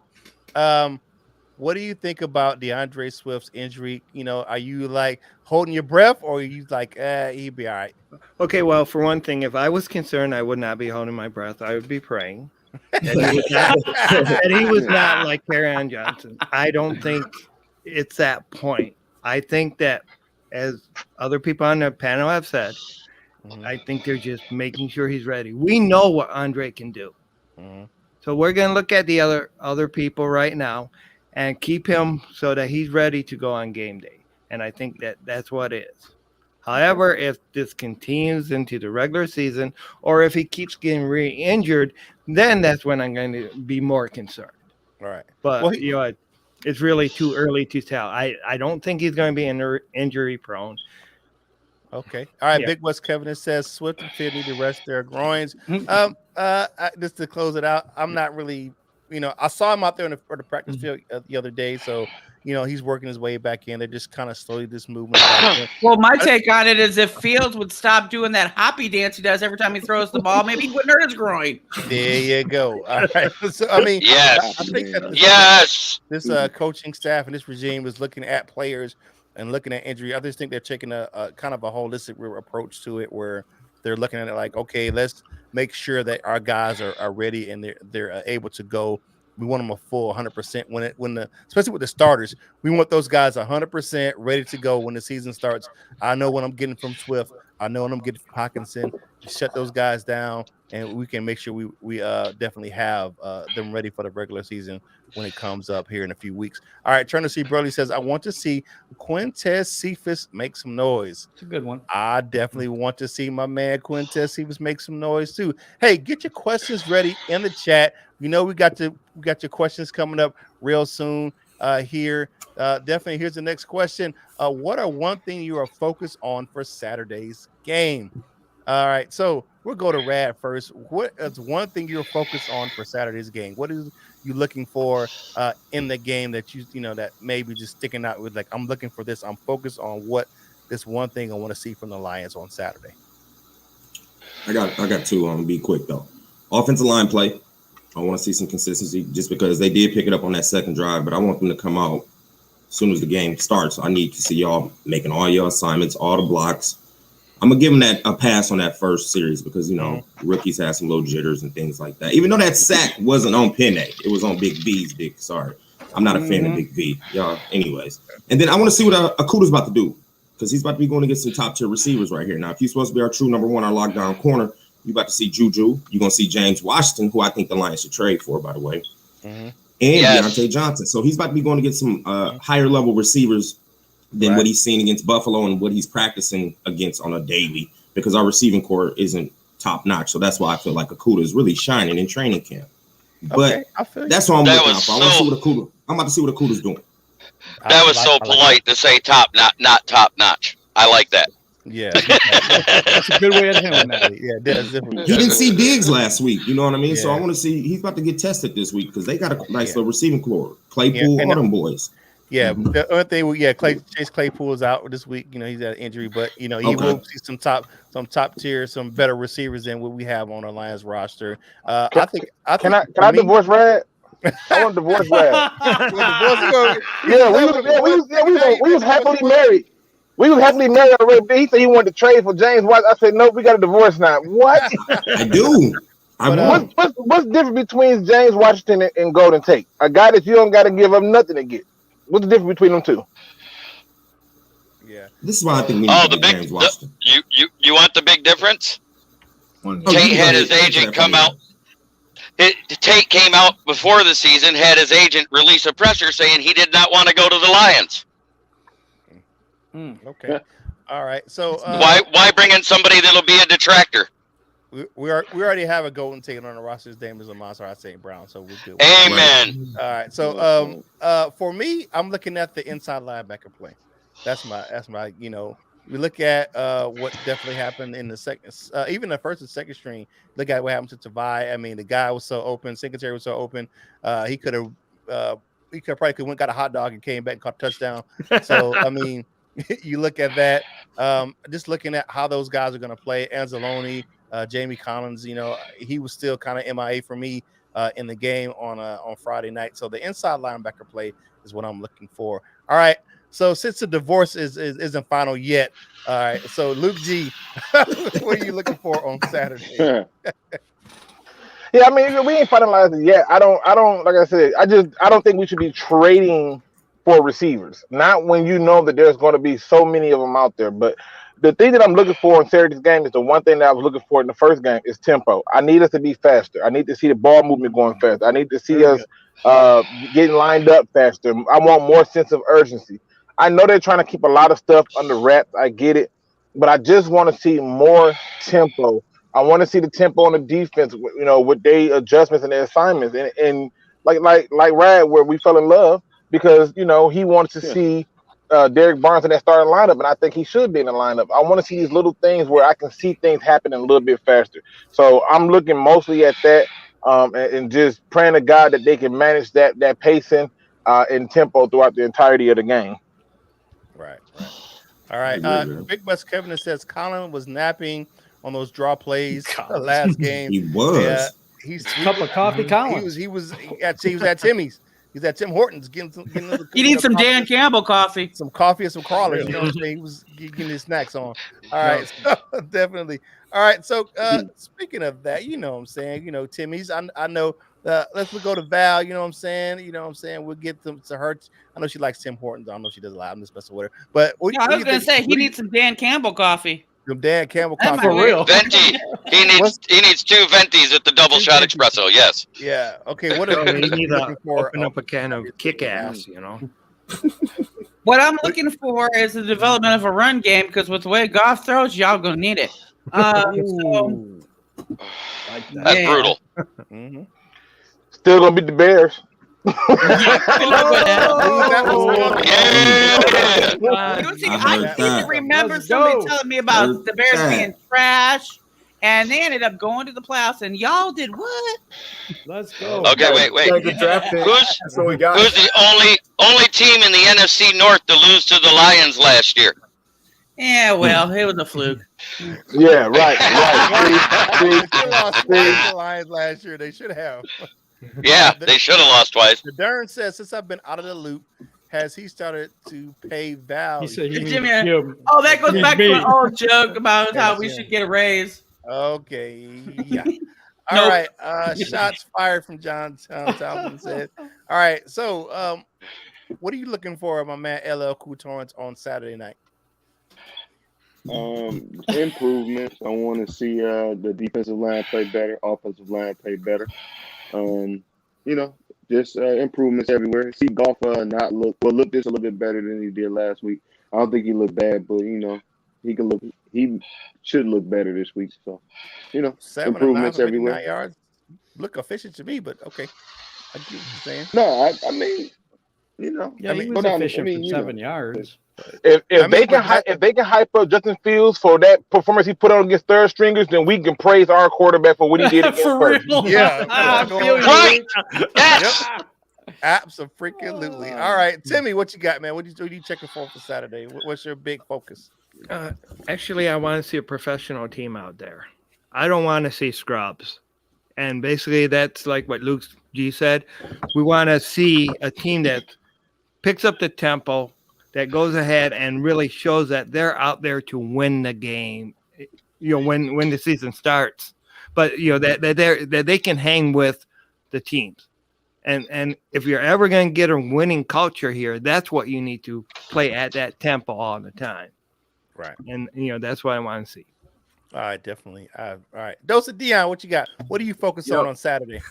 What do you think about DeAndre Swift's injury? Are you like holding your breath, or are you like, he'll be all right? Okay, well, for one thing, if I was concerned, I would not be holding my breath. I would be praying that he was not like Kerryon Johnson. I don't think it's that point. I think that, as other people on the panel have said, I think they're just making sure he's ready. We know what Andre can do. So we're going to look at the other people right now and keep him so that he's ready to go on game day. And I think that's what it is. However, if this continues into the regular season, or if he keeps getting re-injured, then that's when I'm going to be more concerned. All right. But, it's really too early to tell. I don't think he's going to be injury prone. Okay. All right. Yeah. Big West Kevin says Swift and Field need to rest their groins. Just to close it out, I'm not really, I saw him out there for the practice field the other day. So, he's working his way back in. They're just kind of slowly just moving back in. Well, my take on it is if Fields would stop doing that hoppy dance he does every time he throws the ball, maybe he wouldn't hurt his groin. There you go. All right. So, I mean, yes. I think that this coaching staff and this regime is looking at players and looking at injury. I just think they're taking a kind of a holistic approach to it, where they're looking at it like, okay, let's make sure that our guys are ready and they're able to go. We want them a full 100% especially with the starters. We want those guys 100% ready to go when the season starts. I know what I'm getting from Swift. I know what I'm getting from Hockenson. Shut those guys down, and we can make sure we definitely have them ready for the regular season when it comes up here in a few weeks. All right, Turner C. Burley says, I want to see Quintez Cephas make some noise. It's a good one. I definitely want to see my man Quintez Cephas make some noise too. Hey, get your questions ready in the chat. We got your questions coming up real soon here. Definitely, here's the next question. What are one thing you are focused on for Saturday's game? All right, so we'll go to Rad first. What is one thing you're focused on for Saturday's game? What is you looking for in the game that that maybe just sticking out with, like, I'm looking for this. I'm focused on this one thing I want to see from the Lions on Saturday. I got two. Be quick though. Offensive line play. I want to see some consistency, just because they did pick it up on that second drive, but I want them to come out as soon as the game starts. I need to see y'all making all your assignments, all the blocks. I'm gonna give them a pass on that first series because rookies have some little jitters and things like that. Even though that sack wasn't on Penny, it was on Big V's dick. Sorry, I'm not a fan of Big V, y'all. Anyways, and then I want to see what Akuda's about to do, because he's about to be going to get some top tier receivers right here. Now, if he's supposed to be our true number one, our lockdown corner, you about to see Juju. You're gonna see James Washington, who I think the Lions should trade for, by the way, and Deontay Johnson. So he's about to be going to get some higher level receivers than what he's seen against Buffalo and what he's practicing against on a daily, because our receiving core isn't top notch. So that's why I feel like Akuda is really shining in training camp. But that's what I'm looking out for. I'm about to see what Akuda's doing. That was so polite to say top, not top notch. I like that. Yeah, That's a good way of handling that. yeah, that's different. He didn't see Diggs last week. You know what I mean? So Yeah. I want to see. He's about to get tested this week because they got a nice Yeah. little receiving core. Claypool, Yeah, and all them boys. Yeah, Mhm. the other thing, Chase Claypool is out this week. You know, he's got an injury, but you know, he Okay. will see some top tier, some better receivers than what we have on our Lions roster. I Can think I divorce Rad? I want to divorce Rad. Yeah, we was happily married. We was happily married already. He said he wanted to trade for James White. I said, nope, we got a divorce now. What? I do. I want. What's different between James Washington and Golden Tate? A guy that you don't got to give up nothing to get. What's the difference between them two? Yeah, This is why I think we need Oh, to get James Washington. you want the big difference? Oh, Tate you had go his ahead. agent come out. Tate came out before the season, had his agent release a presser saying he did not want to go to the Lions. Okay. All right. So Why bring in somebody that'll be a detractor? we already have a Golden Tate on the roster. His name is Amon-Ra St. Brown, so we're good. Amen. All right. So for me, I'm looking at the inside linebacker play. That's my you know, we look at what definitely happened in the second, even the first and second string. Look at what happened to Tavai. I mean, the guy was so open, Singletary was so open. He could have probably went got a hot dog and came back and caught a touchdown. So I mean, you look at that. Just looking at how those guys are going to play. Anzalone, Jamie Collins, you know, he was still kind of MIA for me in the game on Friday night. So the inside linebacker play is what I'm looking for. All right. So since the divorce isn't final yet, all right. So Luke G, what are you looking for on Saturday? Yeah, I mean, we ain't finalized it yet. I don't like I said, I don't think we should be trading for receivers. Not when you know that there's going to be so many of them out there. But the thing that I'm looking for in Saturday's game is the one thing that I was looking for in the first game is tempo. I need us to be faster. I need to see the ball movement going faster. I need to see us getting lined up faster. I want more sense of urgency. I know they're trying to keep a lot of stuff under wraps. I get it. But I just want to see more tempo. I want to see the tempo on the defense, you know, with their adjustments and their assignments. And like Rad, where we fell in love because, you know, he wanted to see Derek Barnes in that starting lineup, and I think he should be in the lineup. I want to see these little things where I can see things happening a little bit faster. So I'm looking mostly at that and just praying to God that they can manage that pacing and tempo throughout the entirety of the game. Right. All right. Big West Kevin says Colin was napping on those draw plays last game. He was. Yeah, he's Cup of coffee, Colin. He was at Timmy's. He's at Tim Hortons getting He needs some Dan Campbell coffee. Some coffee and some crawlers. You know what I'm saying? He was getting his snacks on. All right. So, definitely. All right. So speaking of that, you know what I'm saying? You know, Timmy's. I know. Let's go to Val. You know what I'm saying? You know what I'm saying? We'll get them to her. I know she likes Tim Hortons. I don't know if she does a lot. I'm just messing with her. But I was going to say he needs some Dan Campbell coffee. Some Dan Campbell coffee. For real. Venti. He needs 2 Ventis at the double shot espresso. Yes. Yeah. Okay. What So are we you need looking to for? open up a can of kick-ass, you know. What I'm looking for is the development of a run game because with the way Goff throws, y'all going to need it. So, That's brutal. Mm-hmm. Still gonna beat the Bears. I seem to remember Let's somebody go. telling me about the Bears being trash, and they ended up going to the playoffs, and y'all did what? Let's go. Okay, wait. Like a draft pick. Who's That's what we got. who's the only team in the NFC North to lose to the Lions last year? Yeah, well, it was a fluke. Yeah, right. They lost twice to the Lions last year. They should have. Yeah, they should have lost twice. The Darren says, since I've been out of the loop, has he started to pay value? He said he needs Jimmy, him. oh, that goes back to Me. an old joke about how we Yeah. should get a raise. Okay, yeah. All Nope. right. Shots fired from John Talbot said. All right. So, what are you looking for, my man LL Cool Torrance, on Saturday night? Improvements. I want to see the defensive line play better, offensive line play better. You know, just improvements everywhere. See Goff look just a little bit better than he did last week. I don't think he looked bad, but you know, he should look better this week. So, you know, 7 improvements of 9 everywhere. 59 yards. Look efficient to me, but okay. I get what you're saying. No, I mean, you know, Yeah, I mean, he was go down. efficient for you 7 know, yards. If they can hype up Justin Fields for that performance he put on against third stringers, then we can praise our quarterback for what he did against For first. real. Yeah. I feel you. Right. Luke. Yes. Absolutely. All right, Timmy, what you got, man? What are you checking for Saturday? What's your big focus? Actually, I want to see a professional team out there. I don't want to see scrubs. And basically, that's like what Luke G said. We want to see a team that picks up the tempo, that goes ahead and really shows that they're out there to win the game, when the season starts. But that they can hang with the teams. And if you're ever going to get a winning culture here, that's what you need to play at that tempo all the time. Right. And that's what I want to see. All right, definitely. All right. Dose of Dion, what you got? What do you focus on Saturday?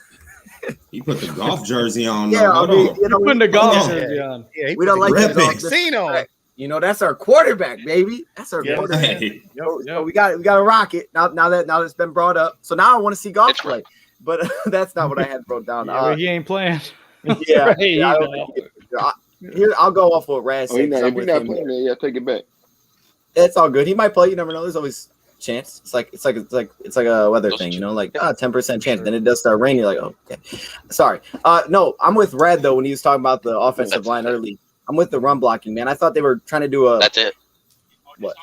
He put the golf jersey on. Yeah, Hold I mean, on. Putting the golf on. jersey on. Yeah, we don't like Red that. Picks. Scene on. That's our quarterback, baby. That's our quarterback. Hey. So we got to rock it now that it's been brought up. So now I want to see golf play, but that's not what I had wrote down. Yeah, but he ain't playing. Yeah, Right, here I'll go off what Raz said. If he's not playing, then take it back. It's all good. He might play. You never know. There's always chance. It's like a weather thing, 10% chance. Then it does start raining. You're like, oh, okay. Sorry. No, I'm with Red though when he was talking about the offensive line early. I'm with the run blocking, man. I thought they were trying to do a. That's it. What?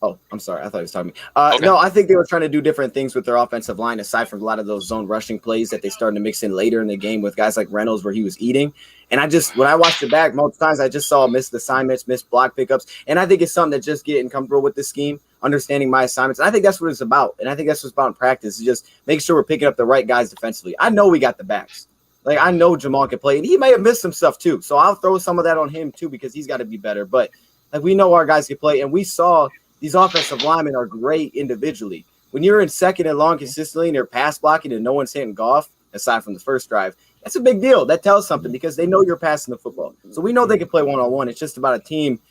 Oh, I'm sorry. I thought he was talking to me. Okay. No, I think they were trying to do different things with their offensive line, aside from a lot of those zone rushing plays that they started to mix in later in the game with guys like Reynolds, where he was eating. And when I watched it back, most times I just saw missed assignments, missed block pickups. And I think it's something that just getting comfortable with the scheme, understanding my assignments. And I think that's what it's about. And I think that's what's about in practice, is just make sure we're picking up the right guys defensively. I know we got the backs. Like, I know Jamal can play, and he may have missed some stuff too. So I'll throw some of that on him too, because he's got to be better. But like, we know our guys can play, and we saw these offensive linemen are great individually. When you're in second and long consistently and they're pass blocking and no one's hitting golf, aside from the first drive, that's a big deal. That tells something, because they know you're passing the football. So we know they can play one-on-one. It's just about a team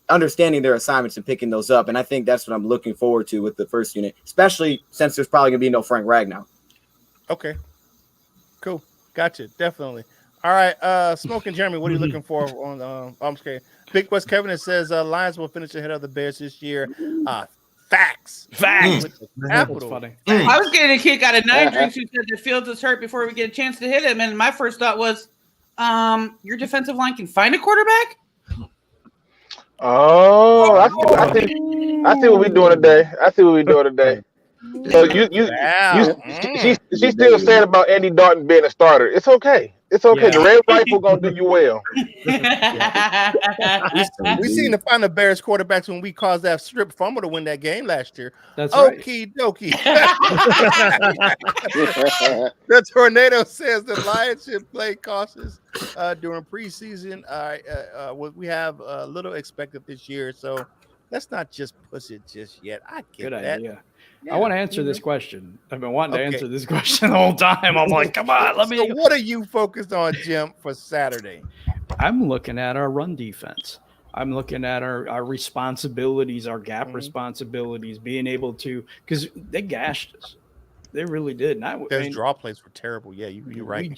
understanding their assignments and picking those up. And I think that's what I'm looking forward to with the first unit, especially since there's probably going to be no Frank Ragnow. Okay. Cool. Gotcha. Definitely. All right. Smoking Jeremy, what are you looking for on I'm scared. Big West Kevin says Lions will finish ahead of the Bears this year. Facts. That's funny. I was getting a kick out of Nine Drinks, who said that Fields is hurt before we get a chance to hit him. And my first thought was, your defensive line can find a quarterback? Oh, I see what we're doing today. So she still said about Andy Dalton being a starter. It's okay. It's okay. The red rifle gonna do you well. We seen the final Bears quarterbacks when we caused that strip fumble to win that game last year. That's right. Okie dokie. The Tornado says the Lions should play cautious during preseason. We have a little expected this year, so let's not just push it just yet. I get Good that. idea. I want to answer this question. I've been wanting to answer this question the whole time. I'm like, come on, let me. So what are you focused on, Jim, for Saturday? I'm looking at our run defense. I'm looking at our responsibilities, our gap responsibilities, being able to, because they gashed us. They really did. Those draw plays were terrible. Yeah, you're right.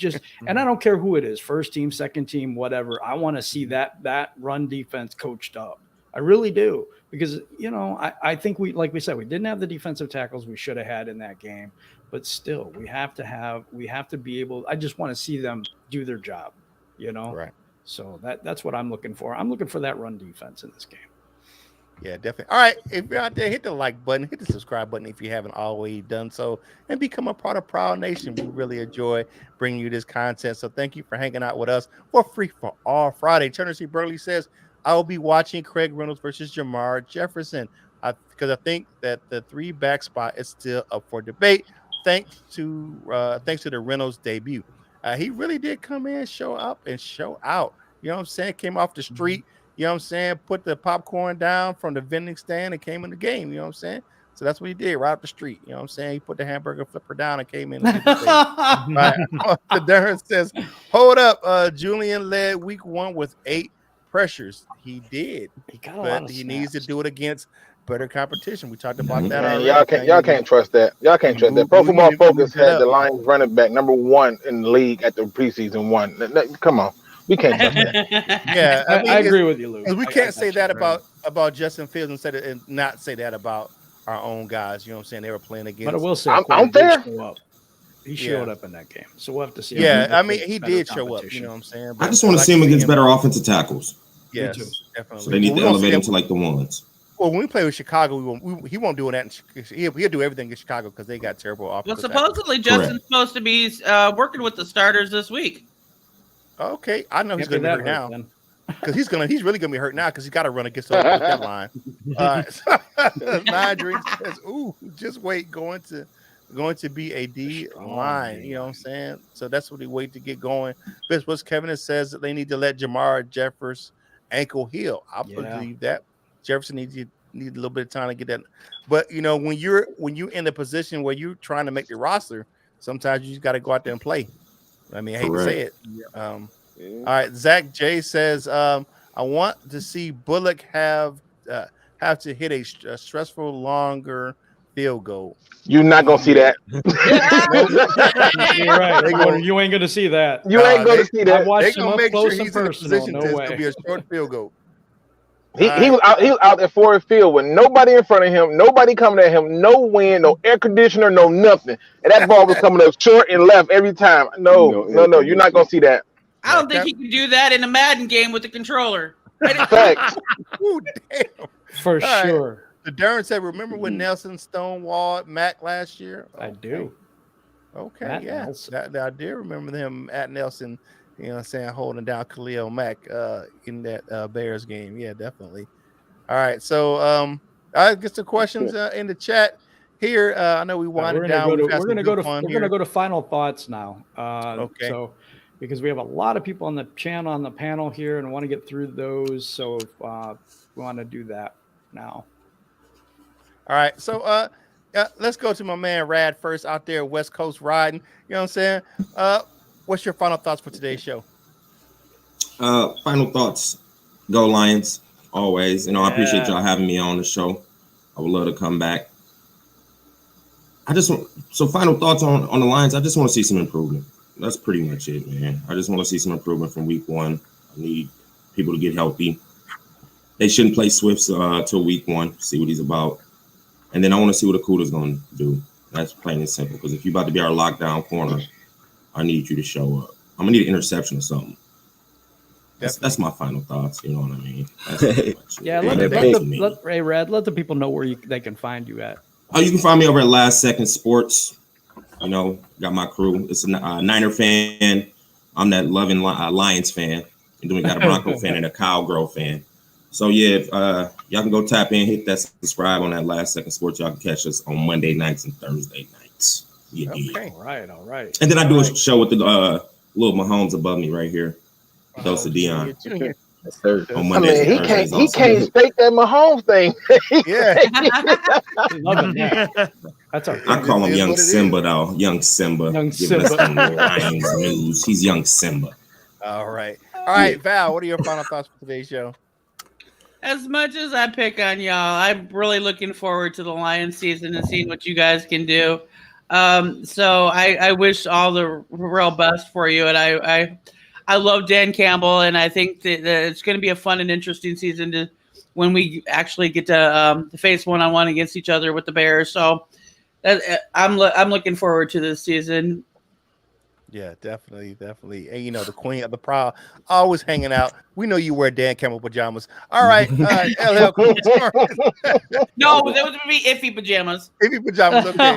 And I don't care who it is, first team, second team, whatever. I want to see that run defense coached up. I really do, because, I think we said, we didn't have the defensive tackles we should have had in that game, but still we have to be able, I just want to see them do their job, Right. So that's what I'm looking for. I'm looking for that run defense in this game. Yeah, definitely. All right. If you're out there, hit the like button, hit the subscribe button if you haven't already done so, and become a part of Proud Nation. We really enjoy bringing you this content. So thank you for hanging out with us for Free for All Friday. Turner C. Burley says, I will be watching Craig Reynolds versus Jamar Jefferson because I think that the 3-back spot is still up for debate. Thanks to the Reynolds debut. He really did come in, show up, and show out. You know what I'm saying? Came off the street. You know what I'm saying? Put the popcorn down from the vending stand and came in the game. You know what I'm saying? So that's what he did right up the street. You know what I'm saying? He put the hamburger flipper down and came in. The Darren says, hold up. Julian led week 1 with 8 pressures. He did. He needs to do it against better competition. We talked about that already. Y'all can't trust that. Y'all can't trust that. Pro Football Focus had the Lions running back number 1 in the league at the preseason one. Come on. We can't trust that. Yeah, I agree with you, Luke. We can't say that right. about Justin Fields and not say that about our own guys. You know what I'm saying? They were playing against. But I will say, I'm Corey did fair. show up. He showed up in that game, so we'll have to see. Yeah, I mean, he did show up. You know what I'm saying? I just want to see him against better offensive tackles. Yes, too. definitely. So they need to elevate him to like the ones. Well, when we play with Chicago, he won't do that. He'll do everything in Chicago because they got terrible Well, offensive. supposedly Justin's supposed to be working with the starters this week. Okay, I know he's Can't going be to be that hurt now then. because he's really going to be hurt now because he's got to run against that line. Nine Dreams says, "Ooh, just wait, going to be a D line." You know what I'm saying? So that's what he wait to get going. This was Kevin says that they need to let Jamar Jeffers ankle heal. I believe that Jefferson needs a little bit of time to get that. But you know, when you're in a position where you're trying to make the roster, sometimes you just got to go out there and play. I mean, I hate to say it. All right, Zach J says, "I want to see Bullock have to hit a stressful longer field goal." You're not gonna see that. You're right. You ain't gonna see that. You ain't gonna see that. I watched They're him gonna up make close sure and he's in a personal. position No to way. be a short field goal. He was out at Ford Field with nobody in front of him, nobody coming at him, no wind, no air conditioner, no nothing. And that ball was coming up short and left every time. No, you're not gonna see that. I don't think he can do that in a Madden game with the controller. Facts. Ooh, damn. For sure. The Darren said, "Remember when Nelson stonewalled Mac last year?" I do. Okay, Matt yeah, I do remember him at Nelson. You know what I'm saying, holding down Khalil Mack in that Bears game. Yeah, definitely. All right, so I guess the questions in the chat here. I know we wanted down. We're gonna go to final thoughts now. Okay. So because we have a lot of people on the channel on the panel here and want to get through those, so we want to do that now. All right, so let's go to my man Rad first out there, West Coast riding. You know what I'm saying? What's your final thoughts for today's show? Final thoughts. Go Lions. Always. You know, I appreciate y'all having me on the show. I would love to come back. So final thoughts on the Lions. I just want to see some improvement. That's pretty much it, man. I just want to see some improvement from week one. I need people to get healthy. They shouldn't play Swifts till week one, see what he's about. And then I want to see what Akuda's going to do. That's plain and simple. Because if you're about to be our lockdown corner, I need you to show up. I'm going to need an interception or something. That's my final thoughts. You know what I mean? Let the people know where they can find you at. Oh, you can find me over at Last Second Sports. You know, got my crew. It's a Niner fan. I'm that loving Lions fan. And then we got a Bronco fan and a Cowgirl fan. So, yeah, y'all can go tap in, hit that subscribe on that Last Second Sports. Y'all can catch us on Monday nights and Thursday nights. Yeah. Okay. All right. And then I do a show with the little Mahomes above me right here. Dose of Dion. On Mondays and Thursdays he can't stake that Mahomes thing. Yeah. That's our I call him Young Simba, though. Young Simba. Giving us some Lions news. He's Young Simba. All right, Val, what are your final thoughts for today's show? As much as I pick on y'all, I'm really looking forward to the Lions season and seeing what you guys can do. So I wish all the real best for you, and I love Dan Campbell, and I think that it's going to be a fun and interesting season when we actually get to face one-on-one against each other with the Bears. So I'm looking forward to this season. Yeah, definitely. And you know, the queen of the proud, always hanging out. We know you wear Dan Campbell pajamas. All right, LL Cool Jones. No, that would be iffy pajamas. Iffy pajamas, okay.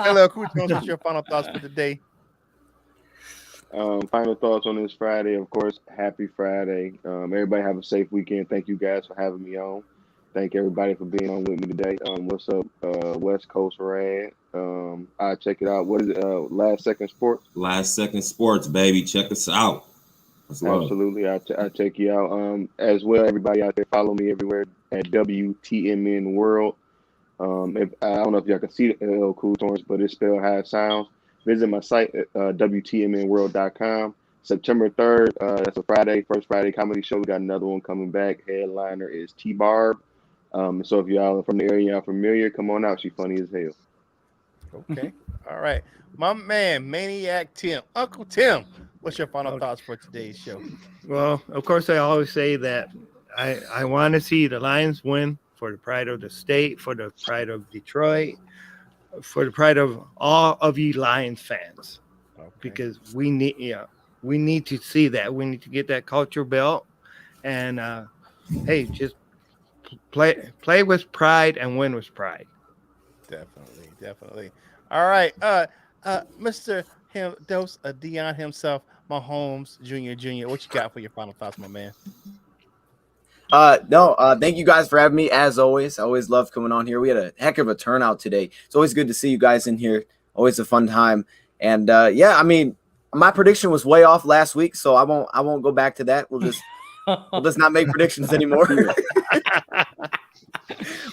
LL Cool Jones, what's your final thoughts for today? Final thoughts on this Friday, of course. Happy Friday. Everybody have a safe weekend. Thank you guys for having me on. Thank everybody for being on with me today. What's up, West Coast Rad? I check it out. What is it? Last Second Sports. Last Second Sports, baby. Check us out. Absolutely, I check you out. As well, everybody out there, follow me everywhere at WTMN World. I don't know if y'all can see the LL Cool Tones, but it's spelled how it sounds. Visit my site at WTMNworld.com. September 3rd, that's a Friday, first Friday comedy show. We got another one coming back. Headliner is T-Barb. So if y'all are from the area, y'all familiar, come on out. She's funny as hell. Okay. All right. My man, Maniac Tim. Uncle Tim, What's your final thoughts for today's show? Well, of course, I always say that I want to see the Lions win for the pride of the state, for the pride of Detroit, for the pride of all of you Lions fans, because we need to see that. We need to get that culture built, and hey, just play with pride and win with pride. Definitely. All right, Mr. Deion himself, Mahomes Jr. What you got for your final thoughts, my man? Thank you guys for having me. As always, I always love coming on here. We had a heck of a turnout today. It's always good to see you guys in here. Always a fun time. And I mean, my prediction was way off last week, so I won't go back to that. We'll just not make predictions anymore.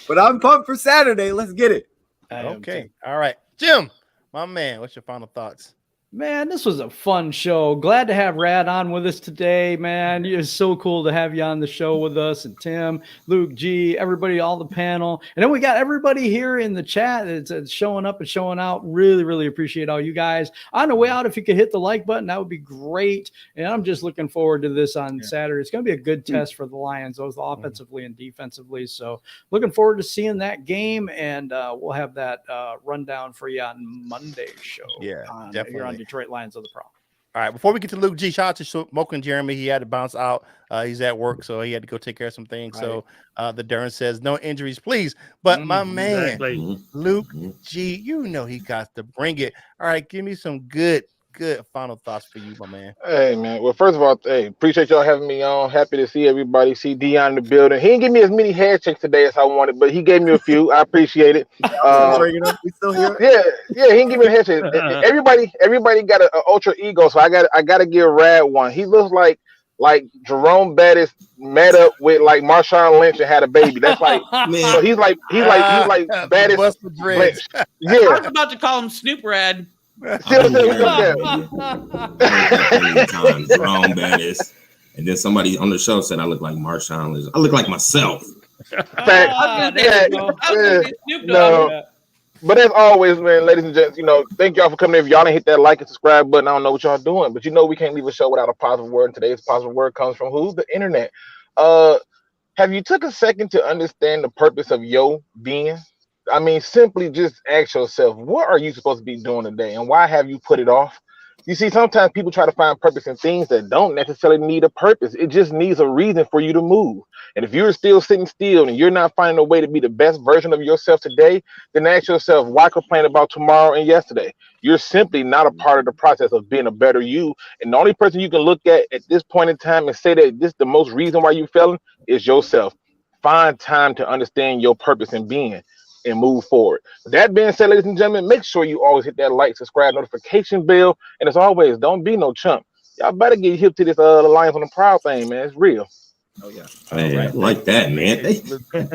But I'm pumped for Saturday. Let's get it. Okay. All right, Jim, my man, what's your final thoughts? Man, this was a fun show. Glad to have Rad on with us today, man. It's so cool to have you on the show with us, and Tim, Luke G, everybody, all the panel. And then we got everybody here in the chat that's showing up and showing out. Really, really appreciate all you guys. On the way out, if you could hit the like button, that would be great. And I'm just looking forward to this on Saturday. It's going to be a good test for the Lions, both offensively and defensively. So looking forward to seeing that game, and we'll have that rundown for you on Monday's show. Yeah, definitely. Here on Detroit Lions of the Pro. All right, before we get to Luke G, shout out to Smoke and Jeremy. He had to bounce out. He's at work, so he had to go take care of some things. Right. So the Dern says, no injuries, please. But my man, Luke G, you know he got to bring it. All right, give me some good final thoughts for you, my man. Hey, man. Well, first of all, appreciate y'all having me on. Happy to see everybody. See Deion in the building. He didn't give me as many handshakes today as I wanted, but he gave me a few. I appreciate it. We still here? Yeah. He didn't give me a handshake. Everybody got an ultra ego, so I got to give Rad one. He looks like Jerome Bettis met up with like Marshawn Lynch and had a baby. That's like, so he's like Bettis. Yeah. I was about to call him Snoop Rad. Jerome Bettis, and then somebody on the show said I look like Marshawn Lynch. I look like myself. No. But as always, man, ladies and gents, thank y'all for coming in. If y'all didn't hit that like and subscribe button, I don't know what y'all doing, but we can't leave a show without a positive word. And today's positive word comes from who? The internet. Have you took a second to understand the purpose of your being? I mean, simply just ask yourself, what are you supposed to be doing today, and why have you put it off? You see, sometimes people try to find purpose in things that don't necessarily need a purpose. It just needs a reason for you to move. And if you're still sitting still and you're not finding a way to be the best version of yourself today, then ask yourself, why complain about tomorrow and yesterday? You're simply not a part of the process of being a better you. And the only person you can look at this point in time and say that this is the most reason why you're failing is yourself. Find time to understand your purpose in being and move forward. With that being said, ladies and gentlemen, make sure you always hit that like, subscribe, notification bell. And as always, don't be no chump. Y'all better get hip to this Lions on the Proud thing, man. It's real. Oh, yeah. Hey, I like that, man.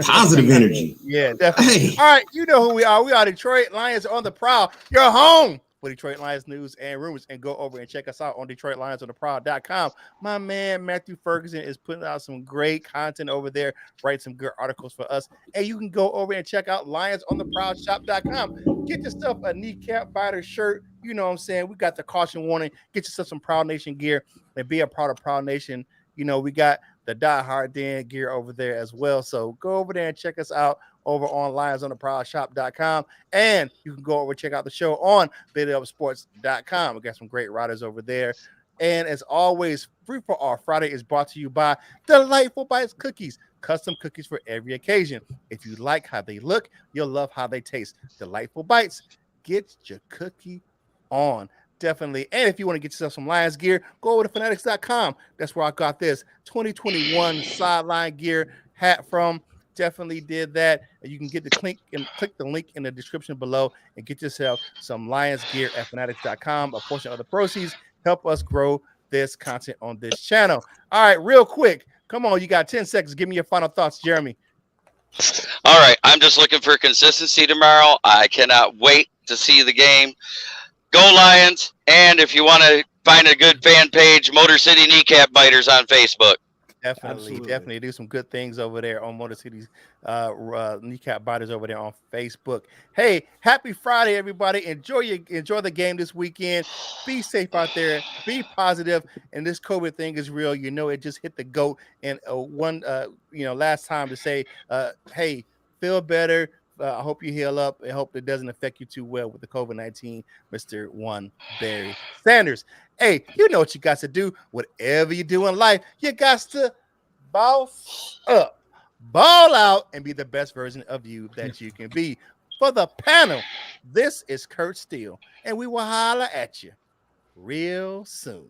Positive energy. Yeah, definitely. Hey. All right, you know who we are. We are Detroit Lions on the Prowl. You're home for Detroit Lions news and rumors, and go over and check us out on DetroitLionsOnTheProwl.com. My man Matthew Ferguson is putting out some great content over there, write some good articles for us, and you can go over and check out LionsOnTheProudShop.com. Get yourself a kneecap fighter shirt. You know what I'm saying? We got the caution warning. Get yourself some Proud Nation gear and be a part of Proud Nation. We got the Die Hard Dan gear over there as well. So go over there and check us out over on LionsOnTheProudShop.com. And you can go over and check out the show on BetUpSports.com. We got some great writers over there. And as always, Free for All Friday is brought to you by Delightful Bites Cookies. Custom cookies for every occasion. If you like how they look, you'll love how they taste. Delightful Bites. Get your cookie on. Definitely. And if you want to get yourself some Lions gear, go over to Fanatics.com. That's where I got this 2021 sideline gear hat from. Definitely did that. And you can get the click the link in the description below and get yourself some Lions gear at Fanatics.com. A portion of the proceeds help us grow this content on this channel. All right, real quick. Come on, you got 10 seconds. Give me your final thoughts, Jeremy. All right. I'm just looking for consistency tomorrow. I cannot wait to see the game. Go Lions. And if you want to find a good fan page, Motor City Kneecap Biters on Facebook. Definitely do some good things over there on Motor City's kneecap bodies over there on Facebook. Hey, happy Friday, everybody. Enjoy the game this weekend. Be safe out there. Be positive. And this COVID thing is real. You know, it just hit the GOAT. And last time to say, hey, feel better. I hope you heal up. I hope it doesn't affect you too well with the COVID-19, Mr. One Barry Sanders. Hey, you know what you got to do. Whatever you do in life, you got to boss up, ball out, and be the best version of you that you can be. For the panel, this is Kurt Steele, and we will holler at you real soon.